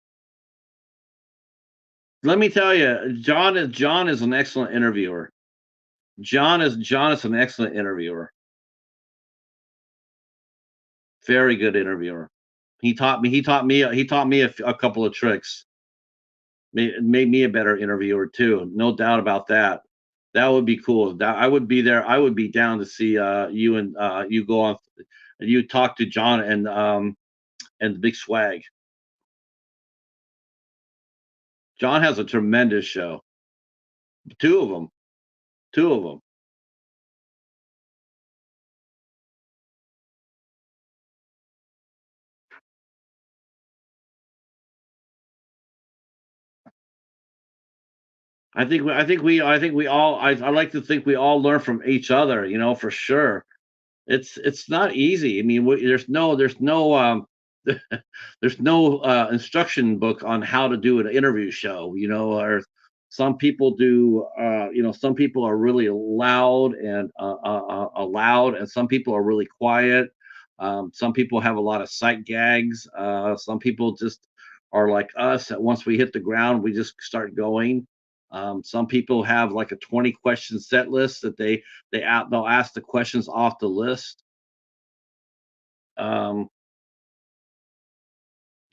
Let me tell you, John is an excellent interviewer. John is an excellent interviewer. Very good interviewer. He taught me a couple of tricks. Made me a better interviewer too. No doubt about that. That would be cool. That I would be there. I would be down to see you and you go on and you talk to John and the Big Swag. John has a tremendous show. Two of them. Two of them. I think we all I like to think we all learn from each other, you know, for sure. It's not easy. I mean, there's no there's no instruction book on how to do an interview show, you know, or some people do you know, some people are really loud and some people are really quiet. Some people have a lot of sight gags. Some people just are like us that once we hit the ground we just start going. Some people have like a 20 question set list that they'll ask the questions off the list. um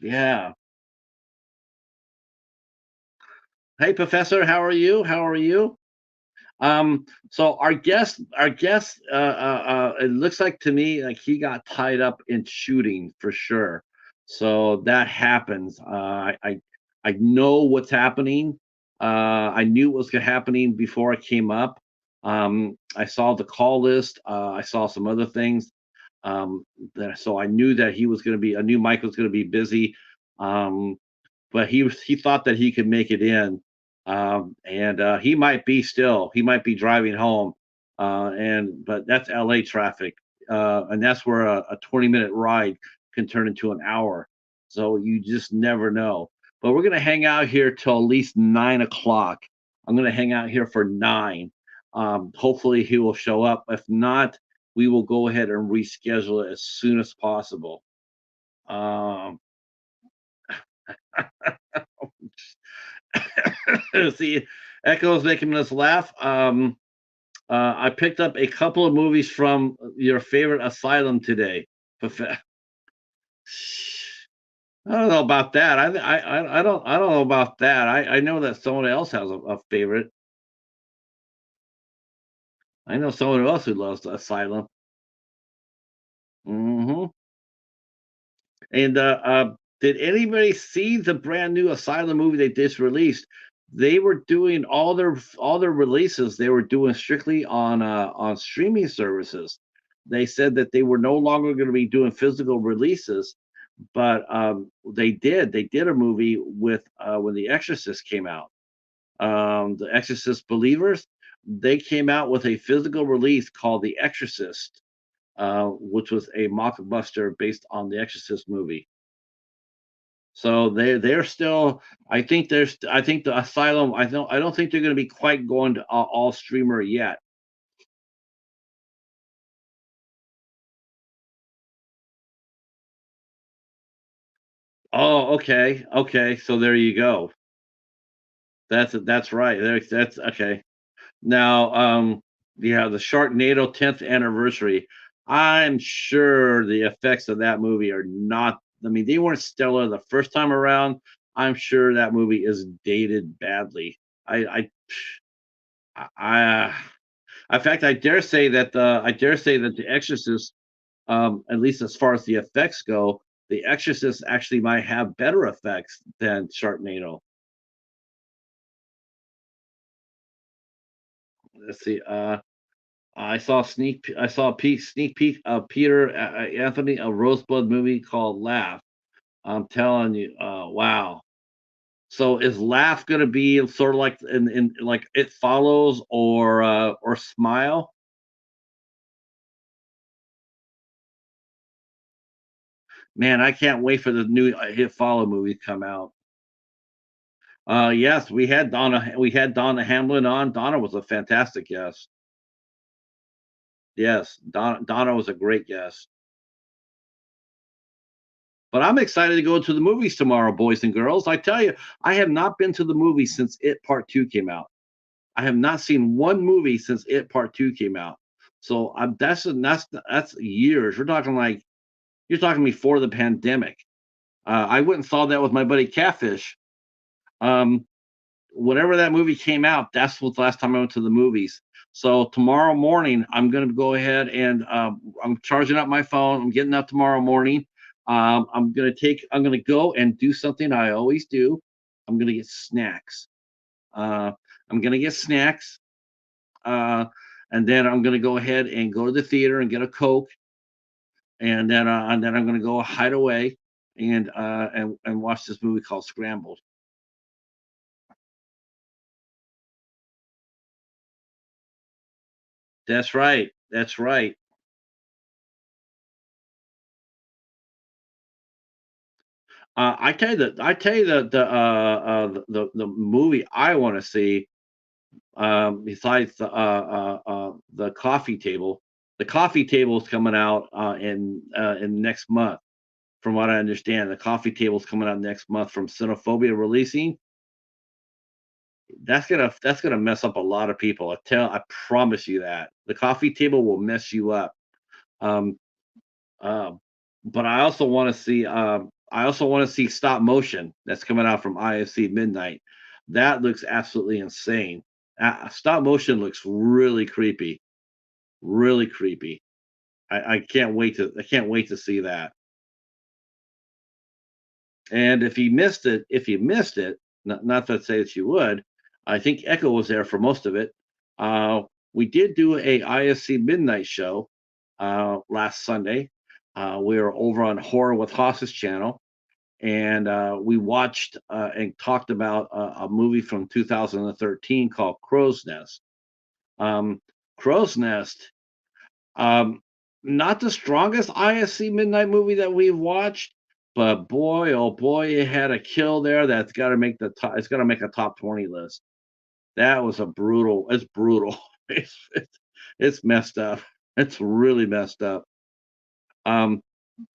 yeah. Hey, Professor, how are you? How are you? So our guest, it looks like to me like he got tied up in shooting for sure. So that happens. I know what's happening. I knew what was happening before I came up. I saw the call list. I saw some other things. So I knew that he was going to be. I knew Mike was going to be busy. Um, but he thought that he could make it in, and he might be still. He might be driving home, and but that's L.A. traffic, and that's where a 20-minute ride can turn into an hour. So you just never know. But we're gonna hang out here till at least 9 o'clock. I'm gonna hang out here for 9. Hopefully he will show up. If not, we will go ahead and reschedule it as soon as possible. Um, See, Echo's making us laugh. I picked up a couple of movies from your favorite asylum today. Profe- I don't know about that. I don't know about that. I know that someone else has a favorite. I know someone else who loves Asylum. Hmm. And did anybody see the brand new Asylum movie they just released? They were doing all their releases. They were doing strictly on streaming services. They said that they were no longer going to be doing physical releases, but they did a movie with when The Exorcist came out. The Exorcist Believers. They came out with a physical release called The Exorcist, which was a mockbuster based on the Exorcist movie. So they're still. I think the Asylum. I don't think they're going to be quite going to all streamer yet. Oh, okay, okay. So there you go. That's right. That's okay. Now, yeah, the Sharknado 10th anniversary. I'm sure the effects of that movie are not. I mean, they weren't stellar the first time around. I'm sure that movie is dated badly. I in fact, I dare say that The Exorcist, at least as far as the effects go, The Exorcist actually might have better effects than Sharknado. Let's see. I saw a sneak peek of Peter Anthony a Rosebud movie called Laugh. I'm telling you, wow. So is Laugh gonna be sort of like in like It Follows or Smile? Man, I can't wait for the new It Follow movie to come out. Yes, we had Donna Hamlin on. Donna was a fantastic guest. Yes, Donna was a great guest. But I'm excited to go to the movies tomorrow, boys and girls. I tell you, I have not been to the movies since It Part 2 came out. I have not seen one movie since It Part 2 came out. So that's years. You're talking before the pandemic. I went and saw that with my buddy Catfish. Um, Whenever that movie came out, that's the last time I went to the movies. So tomorrow morning, I'm going to go ahead and I'm charging up my phone. I'm getting up tomorrow morning. I'm going to go and do something I always do. I'm going to get snacks. Uh, I'm going to get snacks. Uh, and then I'm going to go ahead and go to the theater and get a Coke. And then I'm going to go hide away and watch this movie called Scrambled. That's right. That's right. I tell you the movie I want to see, besides the coffee table. The coffee table is coming out in next month. From what I understand, the coffee table is coming out next month from Cinephobia releasing. That's gonna mess up a lot of people. I promise you that the coffee table will mess you up. Um, uh, but I also want to see stop motion that's coming out from IFC Midnight. That looks absolutely insane. Stop motion looks really creepy, really creepy. I can't wait to see that. And if you missed it, not to say that you would, I think Echo was there for most of it. Uh, we did do a ISC midnight show last Sunday. We were over on Horror with Hoss's channel, and we watched and talked about a movie from 2013 called Crow's Nest. Um, Crow's Nest, um, not the strongest ISC midnight movie that we've watched, but boy, oh boy, it had a kill there that's got to make the top. It's got to make a top 20 list. That was a brutal. It's brutal. It's messed up. It's really messed up. Um,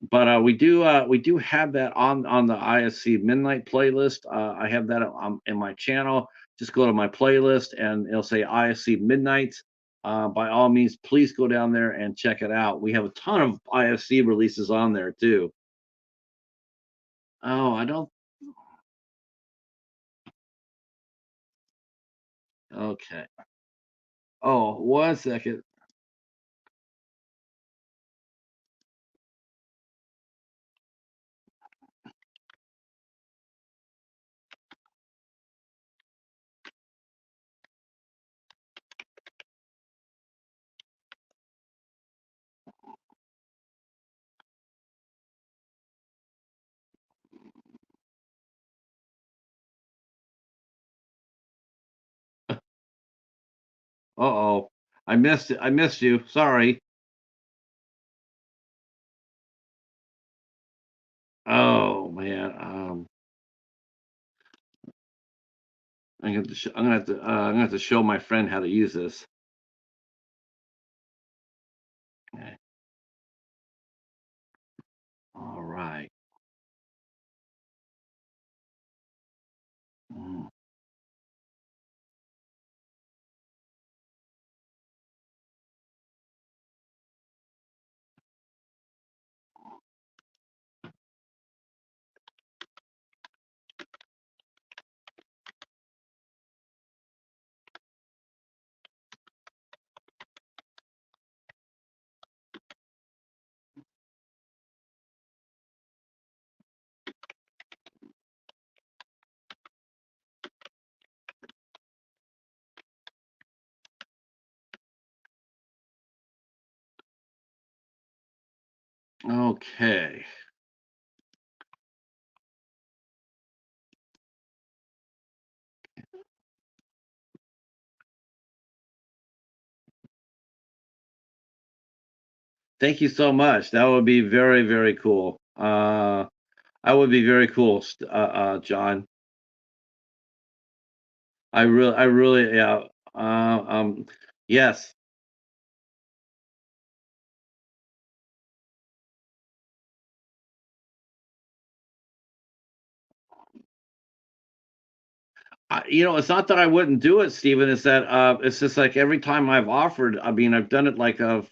but we do have that on the ISC Midnight playlist. I have that in my channel. Just go to my playlist and it'll say ISC Midnight. By all means, please go down there and check it out. We have a ton of ISC releases on there too. Oh, I don't. Okay. Oh, 1 second. Uh-oh. I missed it. I missed you. Sorry. Oh man. I'm gonna have to show my friend how to use this. Okay. All right. Mm, okay. Thank you so much. That would be very, very cool. I would be very cool, John. I really, yeah. Uh, um, yes. It's not that I wouldn't do it, Stephen. It's that it's just like every time I've offered. I mean, I've done it like 4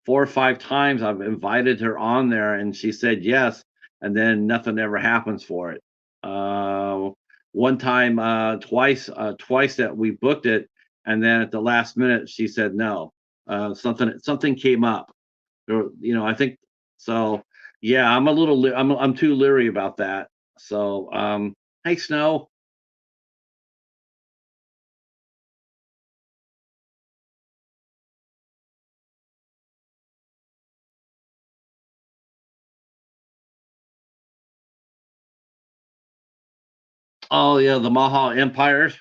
or 5 times. I've invited her on there, and she said yes, and then nothing ever happens for it. Uh, One time, twice that we booked it, and then at the last minute she said no. Something came up. I think so. Yeah, I'm a little. I'm too leery about that. So, hey, Snow. Oh yeah, the Maha Empires.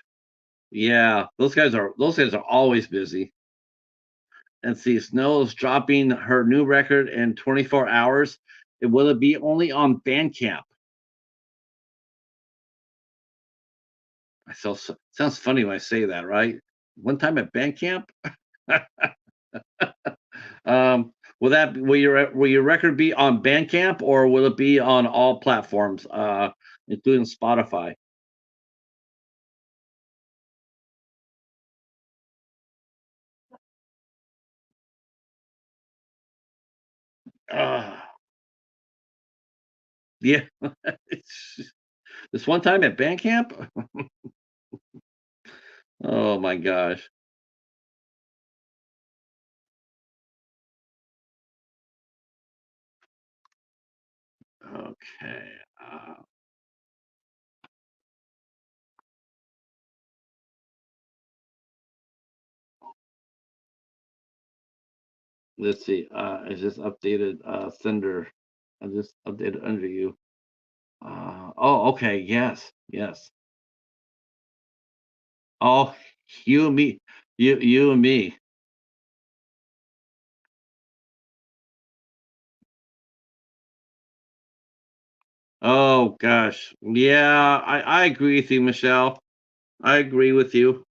Yeah, those guys are always busy. And see, Snow's dropping her new record in 24 hours. Will it be only on Bandcamp? Sounds funny when I say that, right? One time at Bandcamp. Will your record be on Bandcamp or will it be on all platforms, including Spotify? Uh, yeah, it's, this one time at Bandcamp. Oh my gosh. Okay. Uh, Let's see. I just updated sender. I just updated under you. Oh, okay. Yes, yes. Oh, you and me. You and me. Oh gosh. Yeah, I agree with you, Michelle. I agree with you.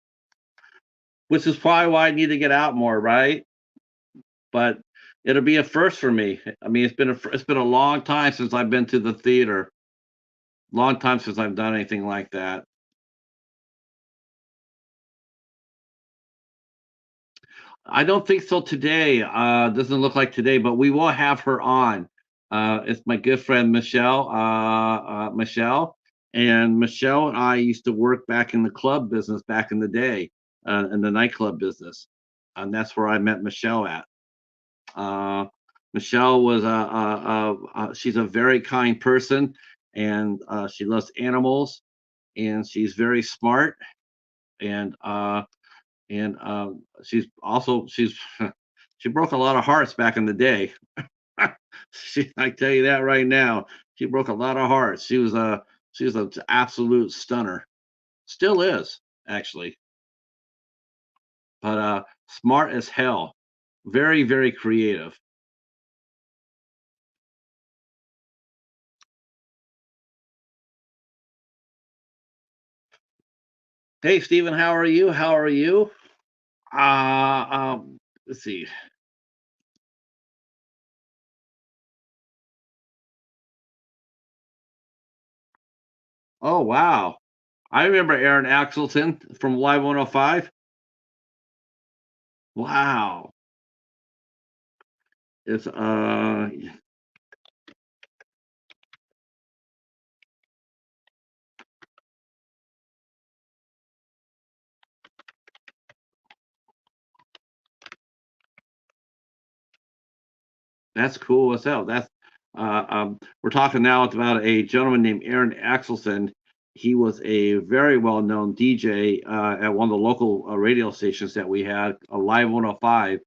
Which is probably why I need to get out more, right? But it'll be a first for me. I mean, it's been a long time since I've been to the theater. Long time since I've done anything like that. I don't think so today. Doesn't look like today, but we will have her on. It's my good friend Michelle, and Michelle and I used to work back in the club business back in the day, in the nightclub business, and that's where I met Michelle at. Uh, Michelle was she's a very kind person, and she loves animals, and she's very smart, and she's she broke a lot of hearts back in the day. I tell you that right now, she broke a lot of hearts. She was an absolute stunner. Still is actually, but smart as hell. Very very creative. Hey Stephen, how are you? How are you? Let's see. Oh wow, I remember Aaron Axelson from Live 105. Wow, it's That's cool as hell. We're talking now about a gentleman named Aaron Axelson. He was a very well-known DJ at one of the local radio stations that we had, a Live 105.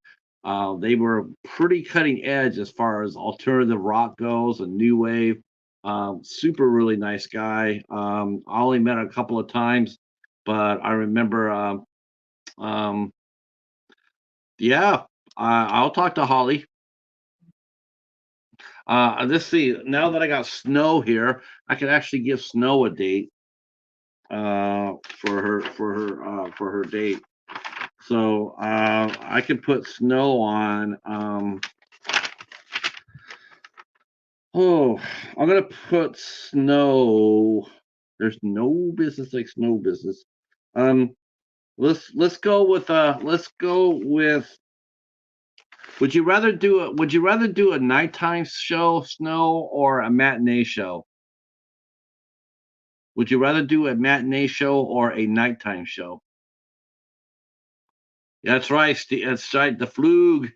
They were pretty cutting edge as far as alternative rock goes and new wave. Super really nice guy. I only met a couple of times, but I remember. Um, yeah, I'll talk to Holly. Let's see. Now that I got Snow here, I could actually give Snow a date for her date. So I could put Snow on. Oh, I'm gonna put Snow. There's no business like Snow business. Um, let's go with. Would you rather do a nighttime show, Snow, or a matinee show? Would you rather do a matinee show or a nighttime show? That's right. That's right. The Flug.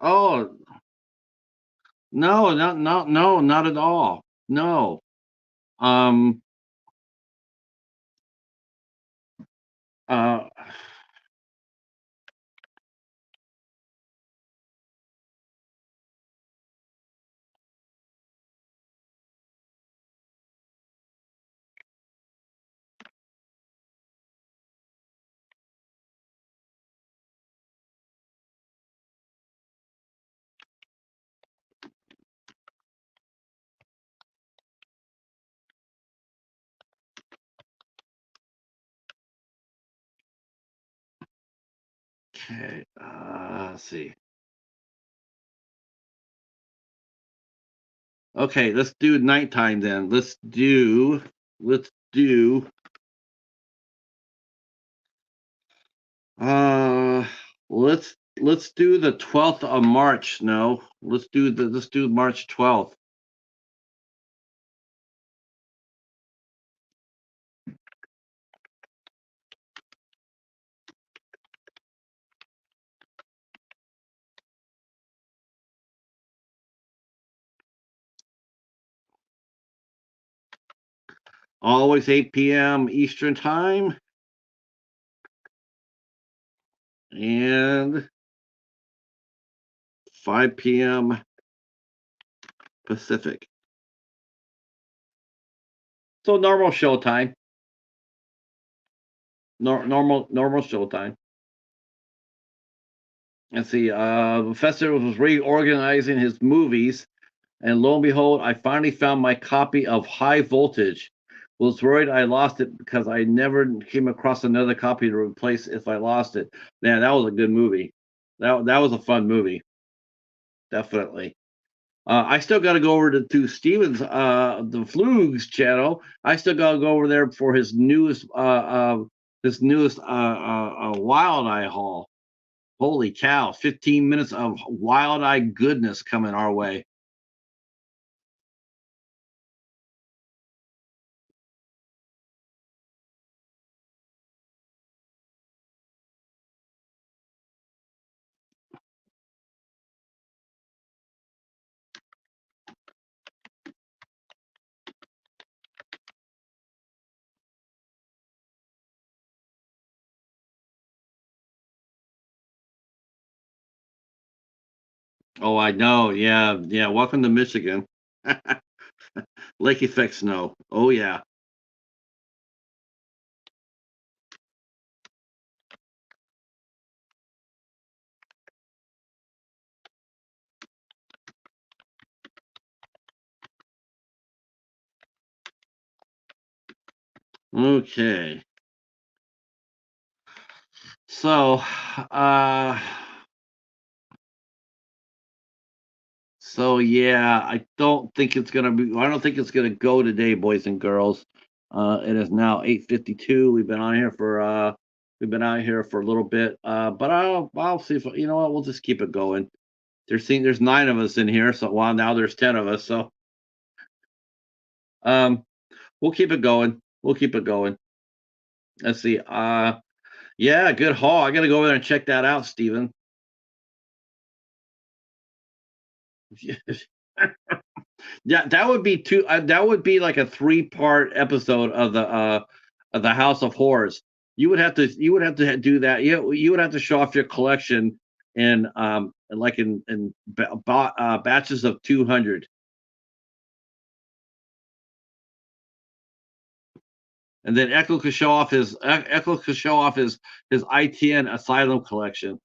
Oh no, no, not at all. No. Um. Uh. Okay. Let's see. Okay. Let's do nighttime then. Let's do. Uh. Let's do the 12th of March. No. Let's do March 12th. Always 8 p.m. Eastern time and 5 p.m. Pacific. So normal show time. Normal show time. Let's see. Professor was reorganizing his movies, and lo and behold, I finally found my copy of High Voltage. Was worried I lost it because I never came across another copy to replace if I lost it. Man, that was a good movie. That was a fun movie, definitely. I still got to go over to Steven's the Flug's channel. I still got to go over there for his newest Wild Eye haul. Holy cow! 15 minutes of Wild Eye goodness coming our way. Oh, I know. Yeah, yeah. Welcome to Michigan. Lake effect snow. Oh yeah. Okay. So, uh, yeah, I don't think it's gonna go today, boys and girls. It is now 8:52. We've been out here for a little bit. But I'll see if you know what, we'll just keep it going. There's 9 of us in here, so well now there's 10 of us, so um we'll keep it going. We'll keep it going. Let's see. Yeah, good haul. I gotta go over there and check that out, Steven. Yeah, that would be two. That would be like a 3-part episode of the House of Horrors. You would have to do that. You would have to show off your collection in like batches of 200, and then Echo could show off his ITN Asylum collection.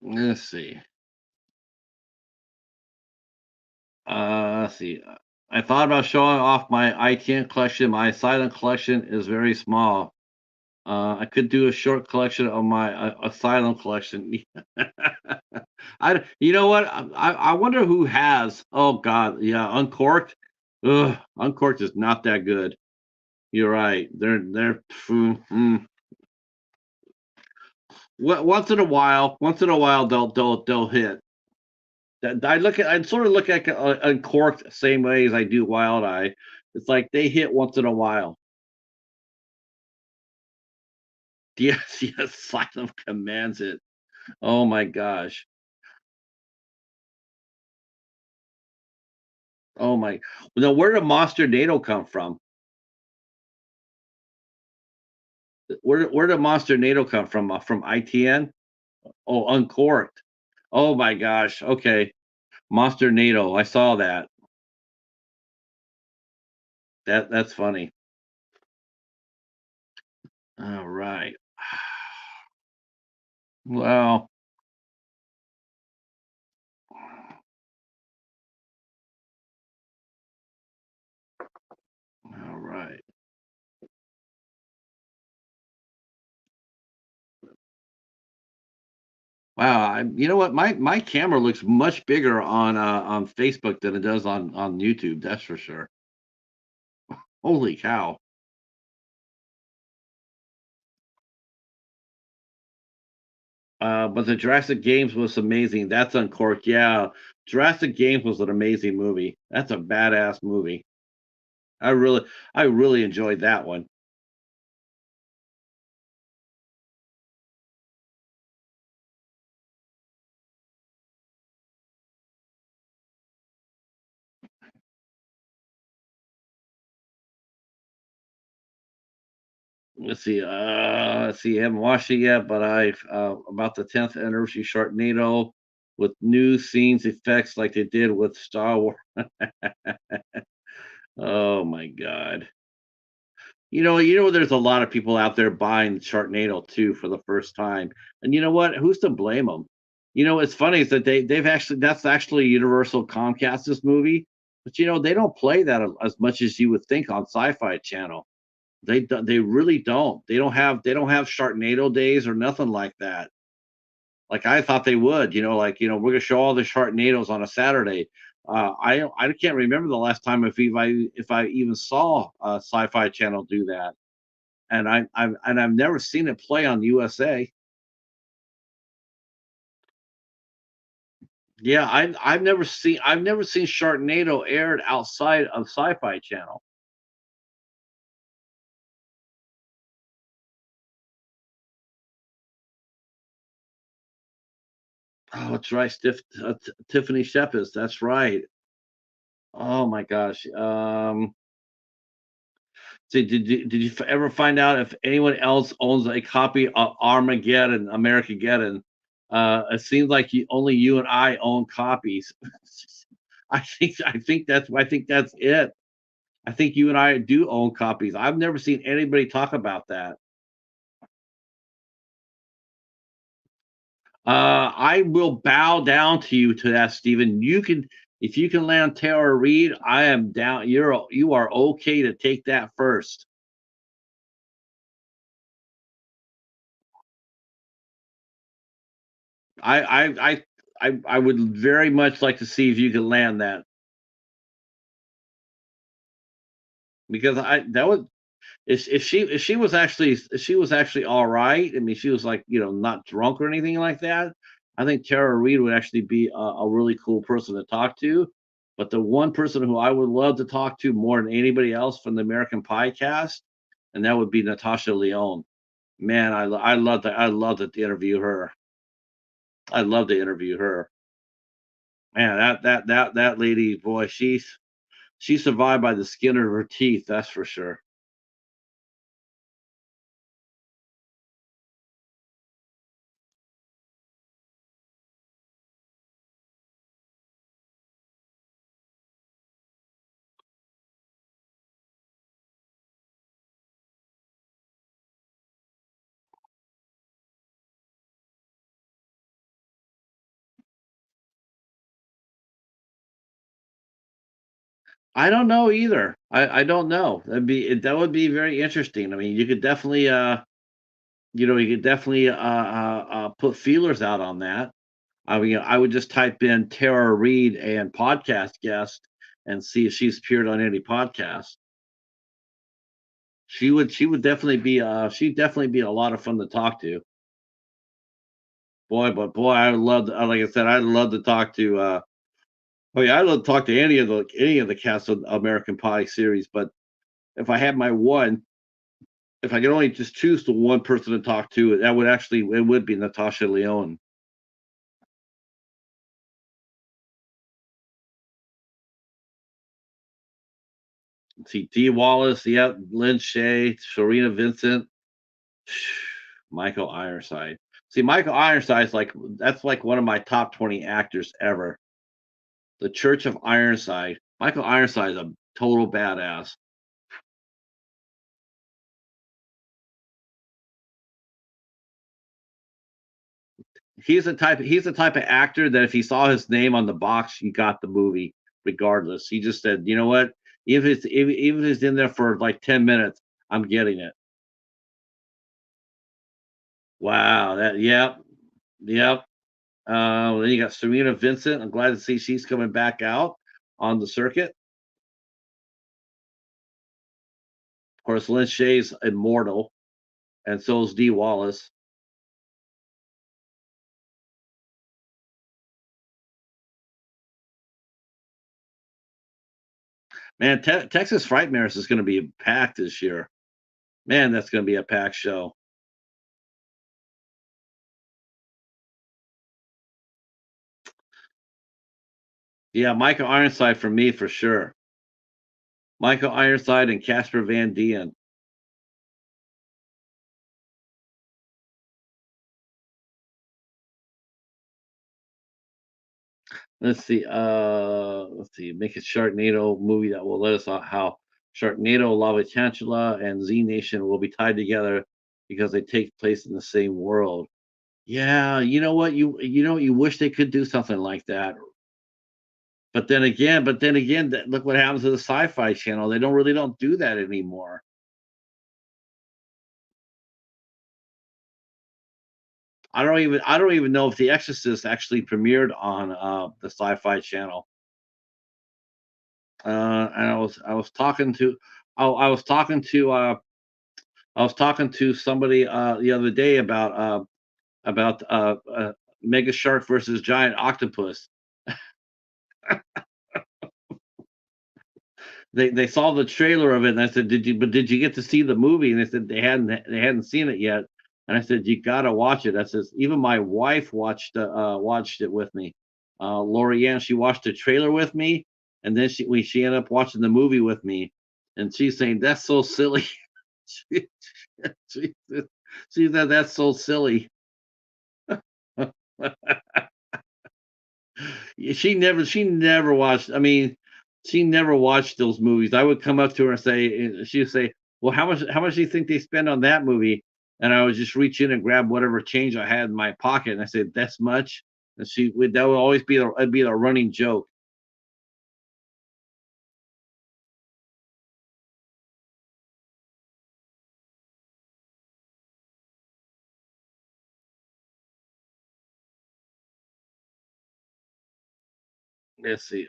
Let's see. Let's see. I thought about showing off my ITN collection. My silent collection is very small. I could do a short collection of my Asylum collection. You know what? I wonder who has. Oh God, yeah, Uncorked. Ugh, Uncorked is not that good. You're right. Once in a while they'll hit. I sort of look at Uncorked same way as I do Wild Eye. It's like they hit once in a while. Yes, yes, Asylum commands it. Oh my gosh. Oh my. Now, where did Monster NATO come from? Where did Monster NATO come from? From ITN? Oh, Uncorked. Oh my gosh. Okay. Monster NATO. I saw that. That's funny. All right. Well, Wow, you know what? My camera looks much bigger on Facebook than it does on YouTube. That's for sure. Holy cow! But the Jurassic Games was amazing. That's uncorked. Yeah, Jurassic Games was an amazing movie. That's a badass movie. I really, I really enjoyed that one. Let's see. I haven't watched it yet, but I've about the 10th anniversary Sharknado with new scenes, effects like they did with Star Wars. Oh my God. There's a lot of people out there buying Sharknado 2 for the first time. And you know what? Who's to blame them? It's funny is that they've actually that's actually Universal Comcast's movie, but they don't play that as much as you would think on Sci-Fi Channel. They really don't. They don't have Sharknado days or nothing like that. Like I thought they would. We're gonna show all the Sharknadoes on a Saturday. I can't remember the last time if I even saw Sci-Fi Channel do that, and I've never seen it play on USA. Yeah, I've never seen Sharknado aired outside of Sci-Fi Channel. Oh, that's right, Tiffany Shepis. That's right. Oh my gosh. Did you ever find out if anyone else owns a copy of Armageddon, Americageddon? It seems like only you and I own copies. I think that's it. I think you and I do own copies. I've never seen anybody talk about that. I will bow down to you to that, Stephen. If you can land Tara Reid, I am down. You are okay to take that first. I I I would very much like to see if you can land that because I that would if she was actually all right. I mean, she was like not drunk or anything like that. I think Tara Reid would actually be a really cool person to talk to. But the one person who I would love to talk to more than anybody else from the American Pie cast, and that would be Natasha Lyonne. Man, I love to interview her. I'd love to interview her. Man, that lady, boy, she survived by the skin of her teeth, that's for sure. I don't know either. I don't know. That would be very interesting. I mean, you could definitely put feelers out on that. I mean, I would just type in Tara Reid and podcast guest and see if she's appeared on any podcast. She'd definitely be a lot of fun to talk to. Boy, I would love to, like I said, I'd love to talk to oh yeah, I'd love to talk to any of the cast of American Pie series, but if I had my one, if I could only just choose the one person to talk to, it would be Natasha Lyonne. See Dee Wallace, yep, Lynn Shay, Serena Vincent, Michael Ironside. See, Michael Ironside's that's like one of my top 20 actors ever. The Church of Ironside. Michael Ironside's a total badass. He's the type of actor that if he saw his name on the box, he got the movie regardless. He just said, you know what? Even if it's in there for like 10 minutes, I'm getting it. Wow, that yep, yep. Then you got Serena Vincent. I'm glad to see she's coming back out on the circuit. Of course, Lynn Shay's immortal, and so is Dee Wallace. Man, Texas Frightmares is going to be packed this year. Man, that's going to be a packed show. Yeah, Michael Ironside for me for sure. Michael Ironside and Casper Van Dien. Let's see, make a Sharknado movie that will let us know how Sharknado, Lava Tarantula, and Z Nation will be tied together because they take place in the same world. Yeah, you wish they could do something like that. But then again, look what happens to the Sci-Fi Channel. They don't do that anymore. I don't even know if The Exorcist actually premiered on the Sci-Fi Channel. And I was talking to I was talking to somebody the other day about Mega Shark versus Giant Octopus. They saw the trailer of it, and I said, did you get to see the movie?" And they said they hadn't seen it yet. And I said, "You gotta watch it." I says, even my wife watched it with me. Lorianne, she watched the trailer with me, and then she ended up watching the movie with me, and she's saying that's so silly. she, she, she said that's so silly. Yeah, she never watched. I mean, she never watched those movies. I would come up to her and she'd say, "Well, how much do you think they spend on that movie?" And I would just reach in and grab whatever change I had in my pocket, and I said, "That's much." And that would always be the running joke. Let's see.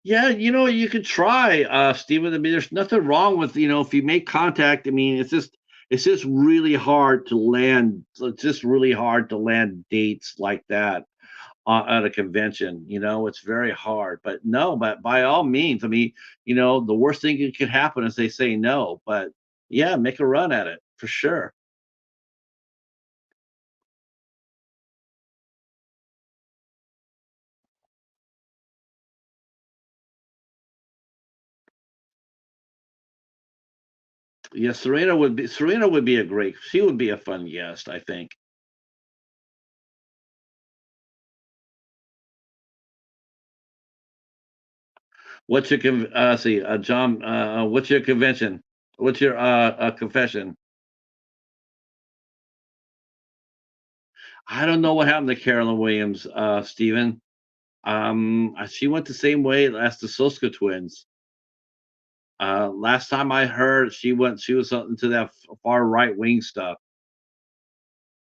Yeah, you could try, Steven. I mean, there's nothing wrong with, if you make contact. I mean, it's just really hard to land. It's just really hard to land dates like that at a convention. It's very hard. But no, but by all means, I mean, the worst thing that could happen is they say no. But yeah, make a run at it for sure. Yeah, Serena would be a great. She would be a fun guest, I think. What's your see, John? What's your convention? What's your confession? I don't know what happened to Carolyn Williams, Steven. She went the same way as the Soska twins. Last time I heard, she was into that far right wing stuff.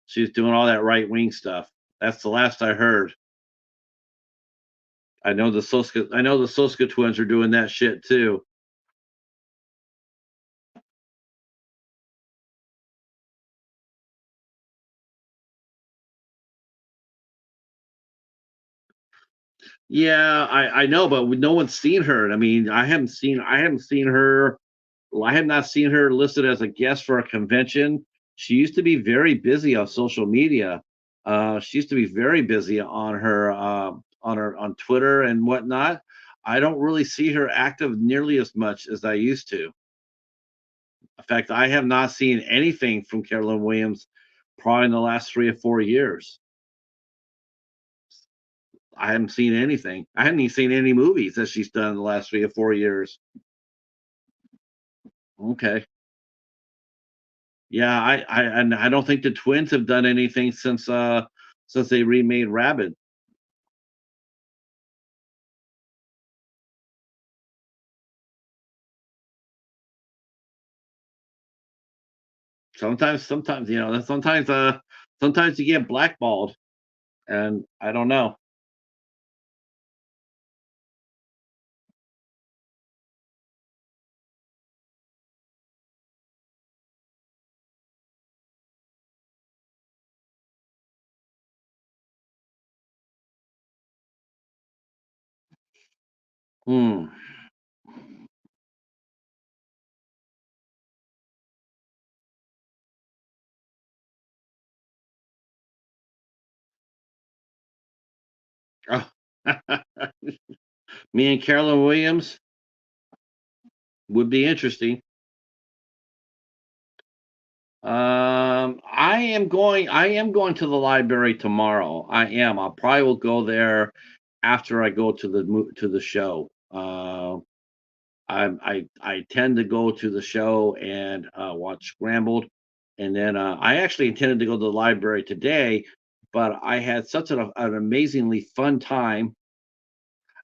She was doing all that right wing stuff. That's the last I heard. I know the Soska twins are doing that shit too. Yeah, I know, but no one's seen her. I mean, I haven't seen her. Well, I have not seen her listed as a guest for a convention. She used to be very busy on social media. She used to be very busy on Twitter and whatnot. I don't really see her active nearly as much as I used to. In fact, I have not seen anything from Carolyn Williams probably in the last 3 or 4 years. I haven't seen anything. I haven't even seen any movies that she's done in the last 3 or 4 years. Okay. Yeah, and I don't think the twins have done anything since they remade Rabbit. Sometimes, sometimes Sometimes you get blackballed, and I don't know. Hmm. Oh. Me and Carolyn Williams would be interesting. I am going to the library tomorrow. I am. I'll probably will go there after I go to the show. I tend to go to the show and watch Scrambled, and then I actually intended to go to the library today, but I had such an amazingly fun time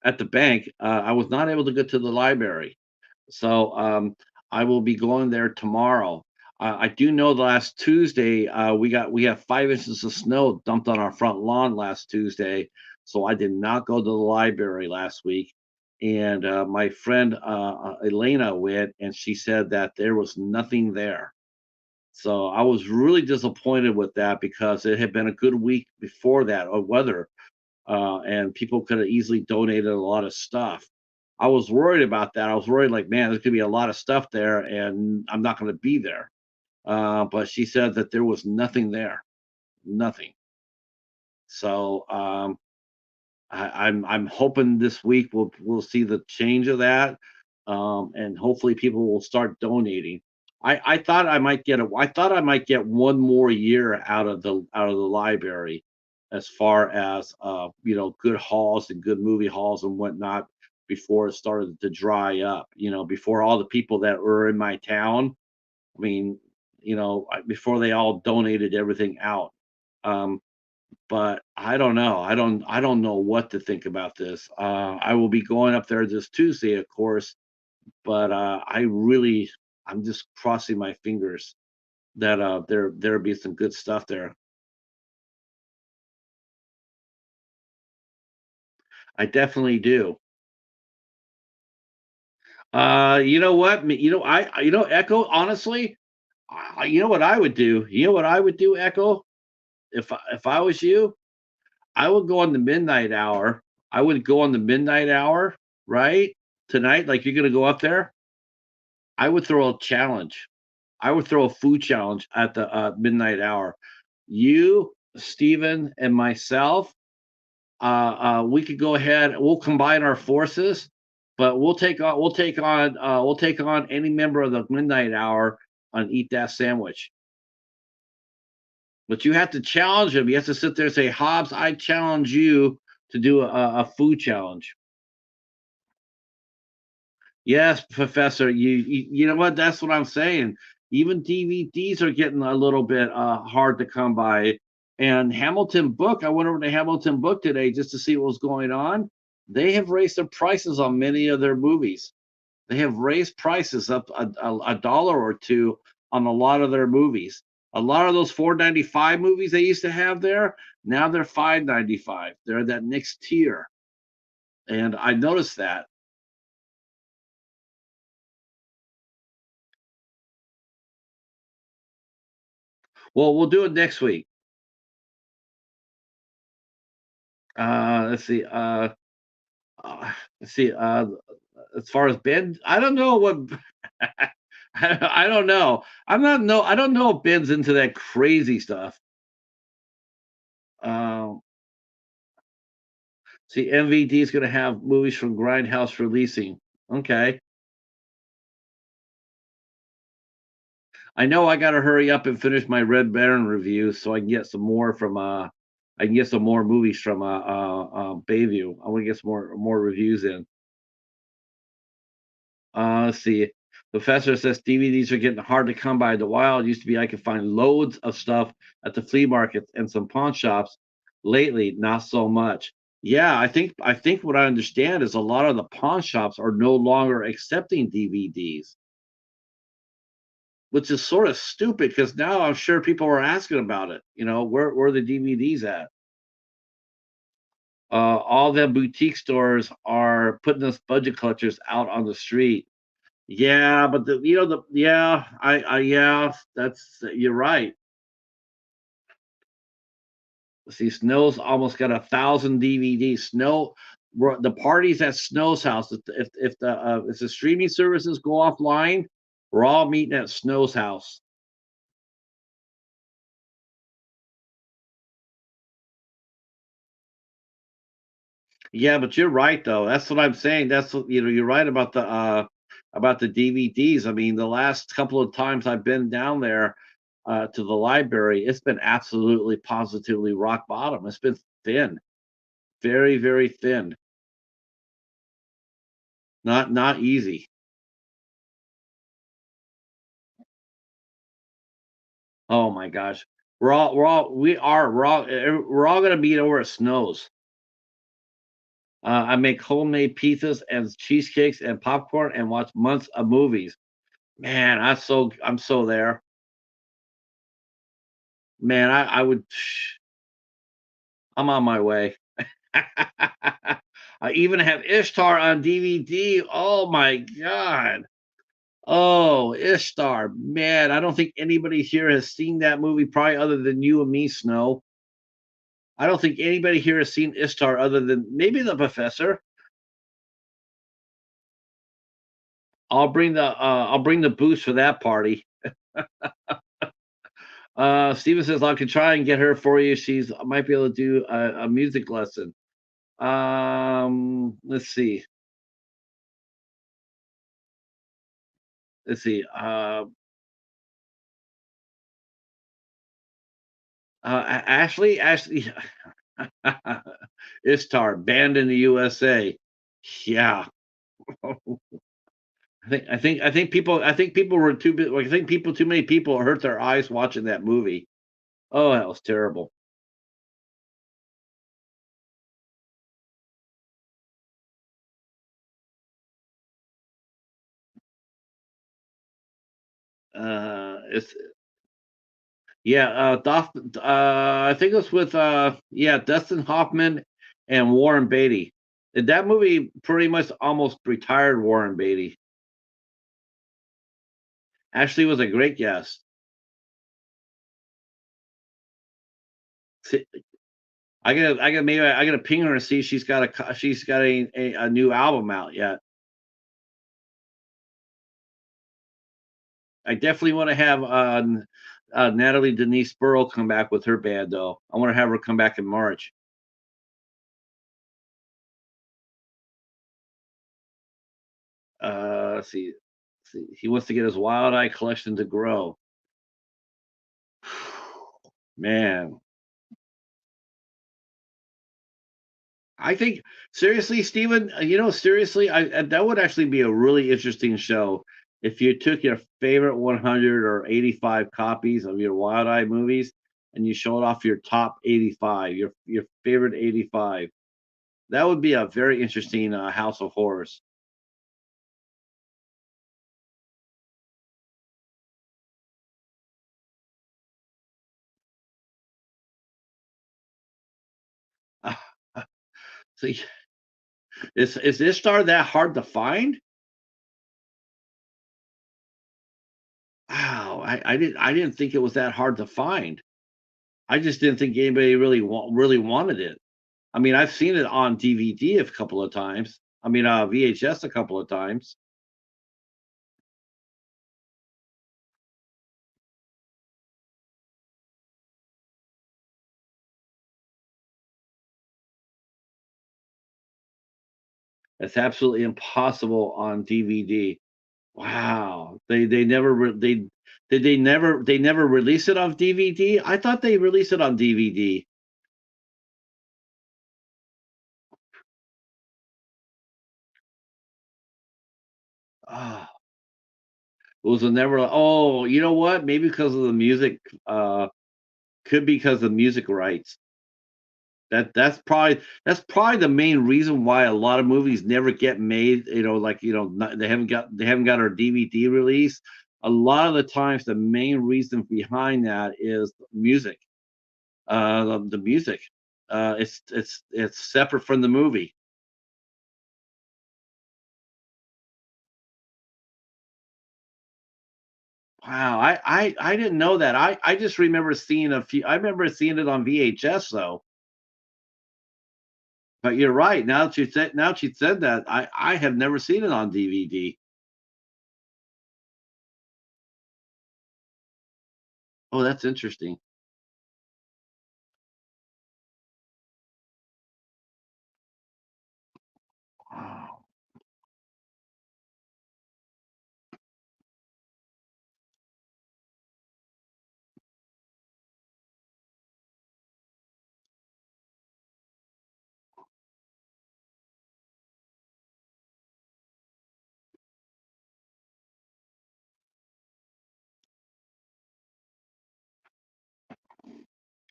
at the bank. I was not able to get to the library. So I will be going there tomorrow. I do know the last Tuesday we have 5 inches of snow dumped on our front lawn last Tuesday, so I did not go to the library last week. And my friend Elena went, and she said that there was nothing there. So I was really disappointed with that because it had been a good week before that of weather, and people could have easily donated a lot of stuff. I was worried about that. I was worried, like, man, there's gonna be a lot of stuff there, and I'm not gonna be there. But she said that there was nothing there, nothing. So I'm hoping this week we'll see the change of that, and hopefully people will start donating. I thought I might get one more year out of the library, as far as good halls and good movie halls and whatnot, before it started to dry up. Before all the people that were in my town. I mean, before they all donated everything out. Um, but I don't know. I don't know what to think about this. I will be going up there this Tuesday, of course, but I'm just crossing my fingers that there'll be some good stuff there. I definitely do. You know what? Echo, honestly, you know what I would do? You know what I would do, Echo? If I was you, I would go on the midnight hour. I would go on the midnight hour, right? Tonight, like, you're gonna go up there. I would throw a challenge. I would throw a food challenge at the midnight hour. You, Steven, and myself, we could go ahead. We'll combine our forces, but we'll take on any member of the midnight hour on Eat That Sandwich. But you have to challenge him. You have to sit there and say, Hobbs, I challenge you to do a food challenge. Yes, Professor. You know what? That's what I'm saying. Even DVDs are getting a little bit hard to come by. And Hamilton Book, I went over to Hamilton Book today just to see what was going on. They have raised their prices on many of their movies. They have raised prices up a dollar or two on a lot of their movies. A lot of those 4.95 movies they used to have there, now they're 5.95. They're that next tier, and I noticed that. Well, we'll do it next week. Let's see. Let's see. As far as Ben, I don't know what. I don't know. I'm not no. I don't know if Ben's into that crazy stuff. Um, See, MVD is going to have movies from Grindhouse releasing. Okay. I know I got to hurry up and finish my Red Baron review so I can get some more from I can get some more movies from Bayview. I want to get some more reviews in. Let's see. Professor says DVDs are getting hard to come by. The wild used to be I could find loads of stuff at the flea markets and some pawn shops. Lately, not so much. Yeah, I think what I understand is a lot of the pawn shops are no longer accepting DVDs, which is sort of stupid because now I'm sure people are asking about it. Where are the DVDs at? All the boutique stores are putting those budget collectors out on the street. Yeah, but yeah, that's you're right. See, Snow's almost got 1,000 DVDs. The parties at Snow's house. If the streaming services go offline, we're all meeting at Snow's house. Yeah, but you're right though. That's what I'm saying. That's what you're right about the DVDs. I mean, the last couple of times I've been down there to the library, it's been absolutely positively rock bottom. It's been thin. Very, very thin. Not easy. Oh my gosh. We're all gonna be over at Snow's. I make homemade pizzas and cheesecakes and popcorn and watch months of movies. Man, I'm so there. Man, I would I'm on my way. I even have Ishtar on DVD. Oh my god. Oh, Ishtar. Man, I don't think anybody here has seen that movie, probably other than you and me, Snow. I don't think anybody here has seen Ishtar other than maybe the professor. I'll bring the boost for that party. Steven says I could try and get her for you. She's might be able to do a music lesson. Let's see. Let's see. Ashley, Ishtar banned in the USA. Yeah, I think people were too bit. I think people too many people hurt their eyes watching that movie. Oh, that was terrible. It's Yeah, I think it was with yeah, Dustin Hoffman and Warren Beatty. That movie pretty much almost retired Warren Beatty. Ashley was a great guest. See, I gotta ping her and see if she's got a new album out yet. I definitely want to have Natalie Denise Burrell come back with her band though. I want to have her come back in March. Let's see. He wants to get his Wild Eye collection to grow. Man, I think seriously, Steven, seriously, that would actually be a really interesting show if you took your favorite 100 or 85 copies of your Wild Eye movies and you showed off your top 85, your favorite 85. That would be a very interesting House of Horrors. See, is this star that hard to find? Wow, I didn't think it was that hard to find. I just didn't think anybody really wanted it. I mean, I've seen it on DVD a couple of times. I mean, VHS a couple of times. It's absolutely impossible on DVD. Wow, they never they never release it on DVD. I thought they released it on DVD. Oh, it was a never. Oh, you know what? Maybe because of the music. Could be because of music rights. That's probably the main reason why a lot of movies never get made. They haven't got our DVD release a lot of the times the main reason behind that is music. The music. It's separate from the movie. Wow, I didn't know that. I just remember seeing a few. I remember seeing it on VHS though. But you're right. Now that you said that, I have never seen it on DVD. Oh, that's interesting. Wow.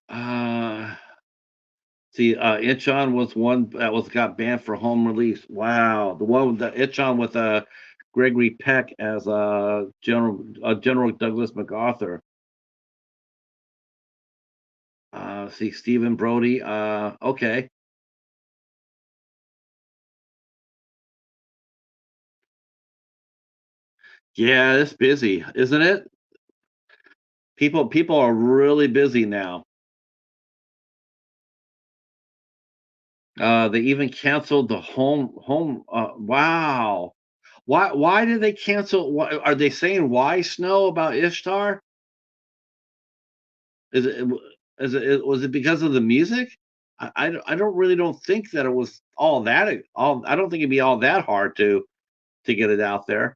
Uh, see, Itchon was one that was got banned for home release. Wow, the one with the Itchon with Gregory Peck as General Douglas MacArthur. See, Stephen Brody. Okay, yeah, it's busy, isn't it? People are really busy now. They even canceled the home. Wow. Why did they cancel? Why, are they saying why snow about Ishtar? Is it was it because of the music? I don't really don't think that it was all that all. I don't think it'd be all that hard to get it out there.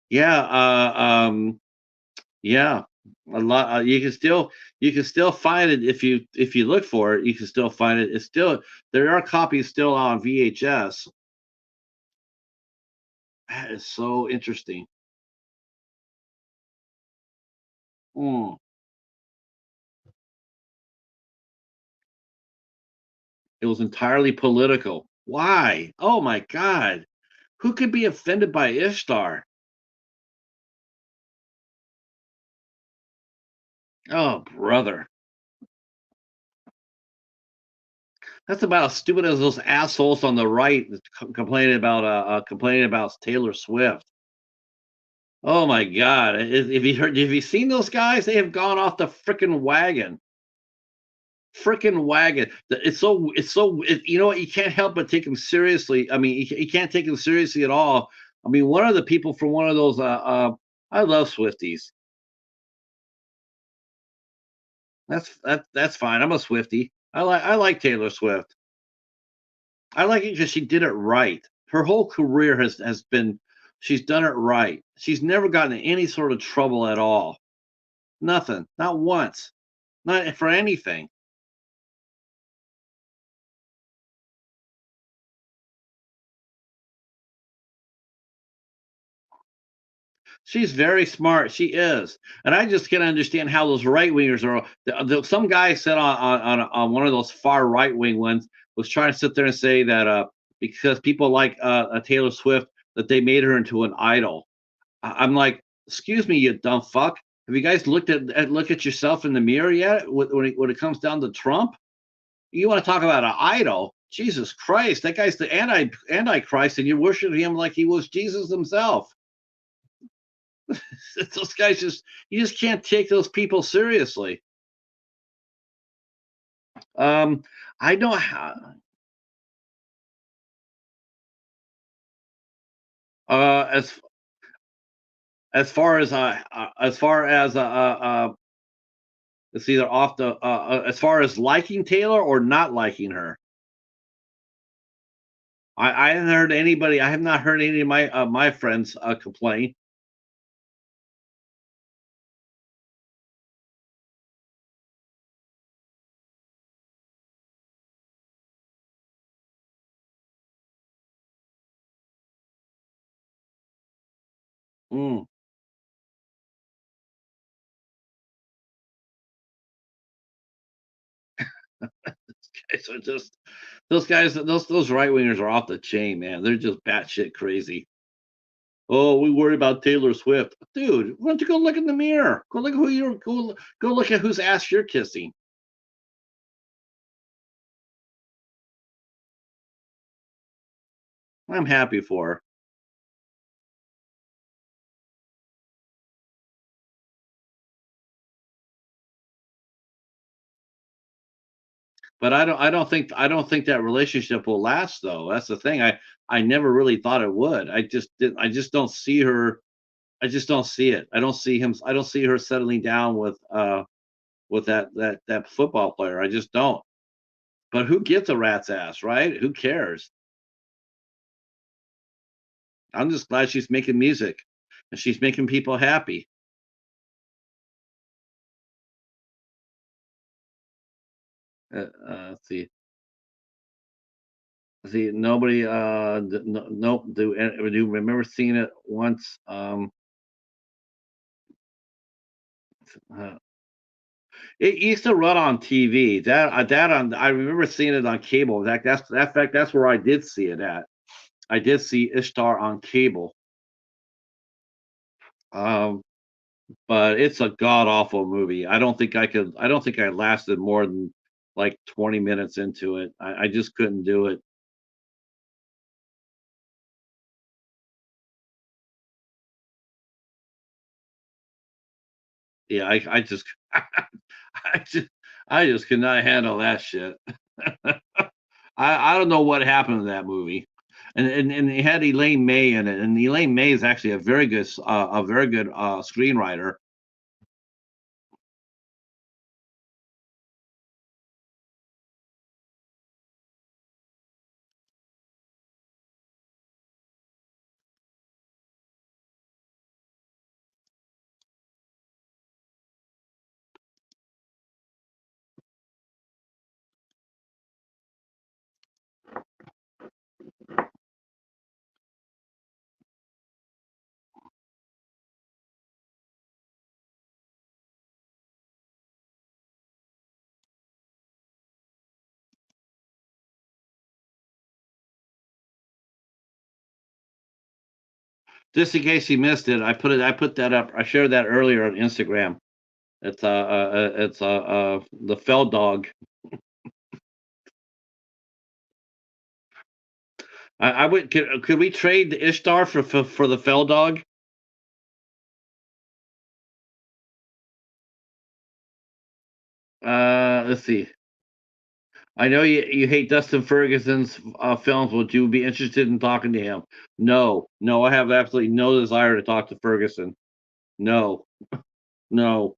Yeah. Yeah. A lot. You can still find it if you look for it. You can still find it. It's still there are copies still on VHS. That is so interesting. Mm. It was entirely political. Why? Oh my God. Who could be offended by Ishtar? Oh, brother. That's about as stupid as those assholes on the right complaining about Taylor Swift. Oh my God. Have you seen those guys? They have gone off the freaking wagon. Freaking wagon. You know what? You can't help but take them seriously. I mean, you can't take them seriously at all. I mean, one of the people from one of those, I love Swifties. That's fine. I'm a Swiftie. I like Taylor Swift. I like it because she did it right. Her whole career has been she's done it right. She's never gotten in any sort of trouble at all. Nothing. Not once. Not for anything. She's very smart. She is, and I just can't understand how those right wingers are. Some guy said on one of those far right wing ones was trying to sit there and say that because people like Taylor Swift that they made her into an idol. I'm like, excuse me, you dumb fuck. Have you guys look at yourself in the mirror yet? When it comes down to Trump, you want to talk about an idol? Jesus Christ, that guy's the antichrist, and you're worshiping him like he was Jesus himself. Those guys you just can't take those people seriously. Um, I know how. As far as it's either off the as far as liking Taylor or not liking her. I haven't heard anybody. I have not heard any of my friends complain. Mm. So just those guys, those right wingers are off the chain, man. They're just batshit crazy. Oh, we worry about Taylor Swift, dude. Why don't you go look in the mirror? Go look at who you're go look at whose ass you're kissing. I'm happy for her. But I don't think that relationship will last though. That's the thing. I never really thought it would. I just don't see her. I just don't see it. I don't see her settling down with that football player. I just don't. But who gives a rat's ass, right? Who cares? I'm just glad she's making music and she's making people happy. Let's see. See, nobody, no, nope. Do remember seeing it once? Uh, it used to run on TV. I remember seeing it on cable. That fact, that's where I did see it at. I did see Ishtar on cable. Um, but it's a god awful movie. I don't think I lasted more than like 20 minutes into it. I just couldn't do it. Yeah, I just I just I just could not handle that shit. I don't know what happened to that movie. And it had Elaine May in it, and Elaine May is actually a very good screenwriter. Just in case you missed it, I put that up. I shared that earlier on Instagram. It's the Fell Dog. I would could we trade the Ishtar for the Fell Dog? Let's see. I know you hate Dustin Ferguson's films. Would you be interested in talking to him? No, no, I have absolutely no desire to talk to Ferguson. No, no,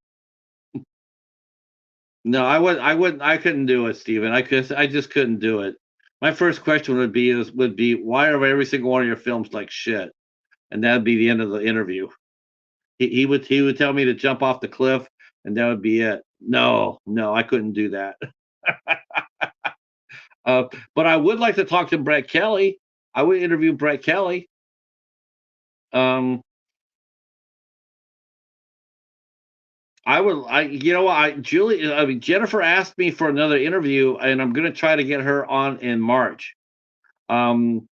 no. I couldn't do it, Steven. I just couldn't do it. My first question would be why are every single one of your films like shit? And that'd be the end of the interview. He would tell me to jump off the cliff, and that would be it. No, no, I couldn't do that. Uh, but I would like to talk to Brett Kelly. I would interview Brett Kelly. Um, I would, you know, I mean, Jennifer asked me for another interview, and I'm going to try to get her on in March. Um,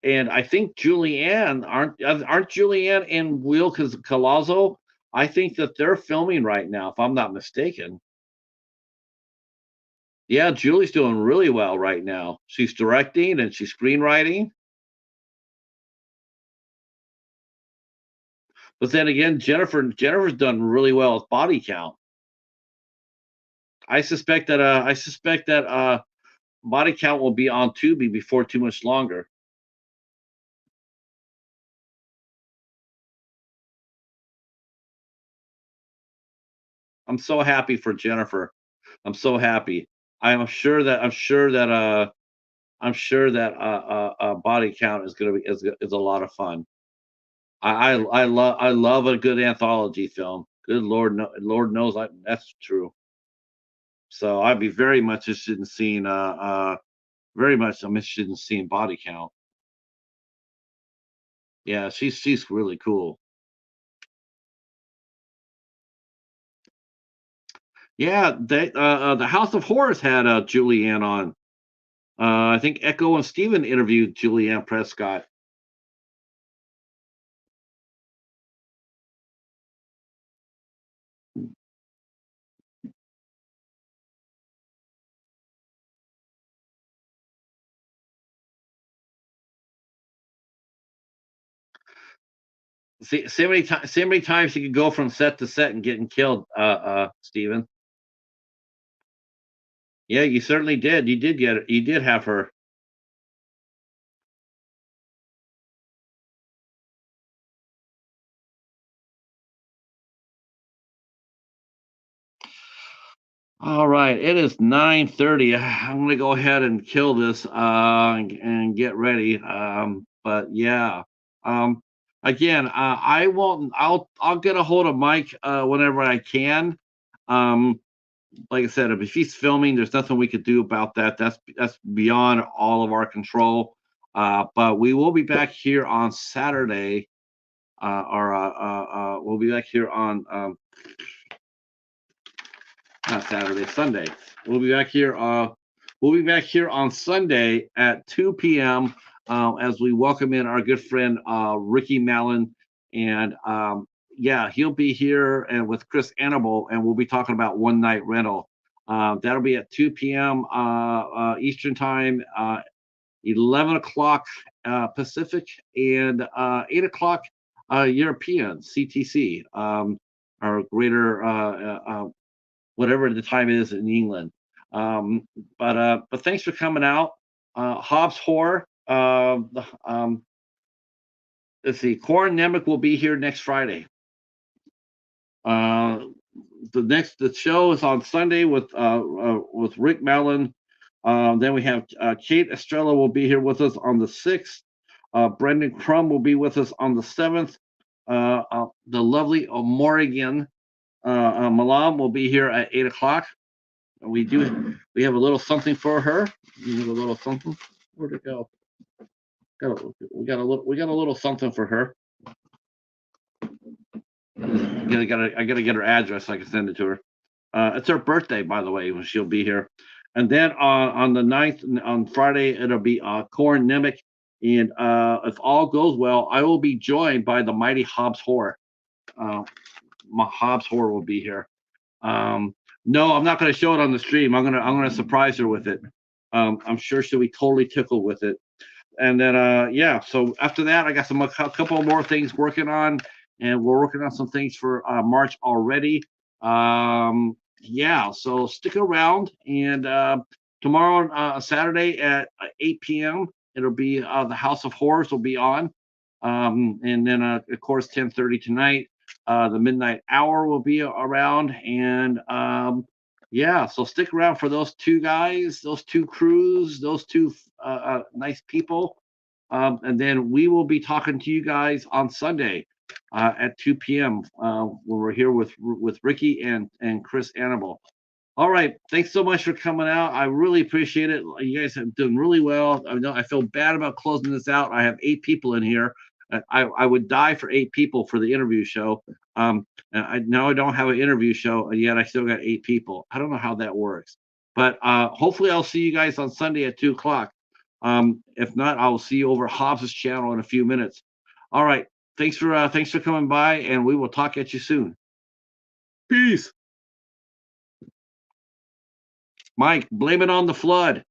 and I think aren't Julianne and Will Colazo? I think that they're filming right now, if I'm not mistaken. Yeah, Julie's doing really well right now. She's directing and she's screenwriting. But then again, Jennifer's done really well with Body Count. I suspect that Body Count will be on Tubi before too much longer. I'm so happy for Jennifer. I'm so happy. I'm sure that Body Count is going to be is a lot of fun. I love a good anthology film. Good Lord, no, Lord knows that's true. So I'd be very much interested in seeing very much I'm interested in seeing Body Count. Yeah, she's really cool. Yeah, the House of Horrors had Julianne on. I think Echo and Steven interviewed Julianne Prescott. See how many times you could go from set to set and getting killed, Steven. Yeah, you certainly did. You did get it. You did have her. All right, it is 9:30. I'm gonna go ahead and kill this and get ready. But yeah, um, again, I won't. I'll get a hold of Mike whenever I can. Um, like I said, if he's filming, there's nothing we could do about that. That's beyond all of our control. But we will be back here on Saturday, or we'll be back here on not Saturday, Sunday. We'll be back here. We'll be back here on Sunday at 2 p.m. As we welcome in our good friend Ricky Mallon, and yeah, he'll be here and with Chris Annable, and we'll be talking about One Night Rental. That'll be at 2 p.m. Eastern Time, 11 o'clock Pacific, and 8 o'clock European CTC, or Greater whatever the time is in England. But thanks for coming out. Hobbs Horror. Let's see. Corin Nemec will be here next Friday. Uh, the show is on Sunday with Rick Mellon. Then we have Kate Estrella will be here with us on the 6th. Brendan Crum will be with us on the 7th. The lovely Morrigan Malam will be here at 8 o'clock. We have a little something for her. We have a little something. Where'd it go? We got a little something for her. I gotta get her address so I can send it to her. It's her birthday, by the way, when she'll be here. And then on the 9th, on Friday, it'll be Corin Nemec. And if all goes well, I will be joined by the mighty Hobbs Horror. My Hobbs Horror will be here. No, I'm not going to show it on the stream. I'm gonna surprise her with it. I'm sure she'll be totally tickled with it. And then yeah, so after that, I got a couple more things working on, and we're working on some things for March already. Yeah, so stick around, and tomorrow Saturday at 8 p.m. it'll be the House of Horrors will be on, and then of course 10:30 tonight. The Midnight Hour will be around, and yeah, so stick around for those two guys, those two crews, those two nice people. And then we will be talking to you guys on Sunday at 2 p.m. When we're here with Ricky and Chris Annable. All right, thanks so much for coming out. I really appreciate it. You guys have done really well. I know I feel bad about closing this out. I have 8 people in here. I would die for 8 people for the interview show. Now I don't have an interview show, and yet I still got 8 people. I don't know how that works, but hopefully I'll see you guys on Sunday at 2 o'clock. If not, I'll see you over Hobbs's channel in a few minutes. All right, thanks for coming by, and we will talk at you soon. Peace. Mike, blame it on the flood.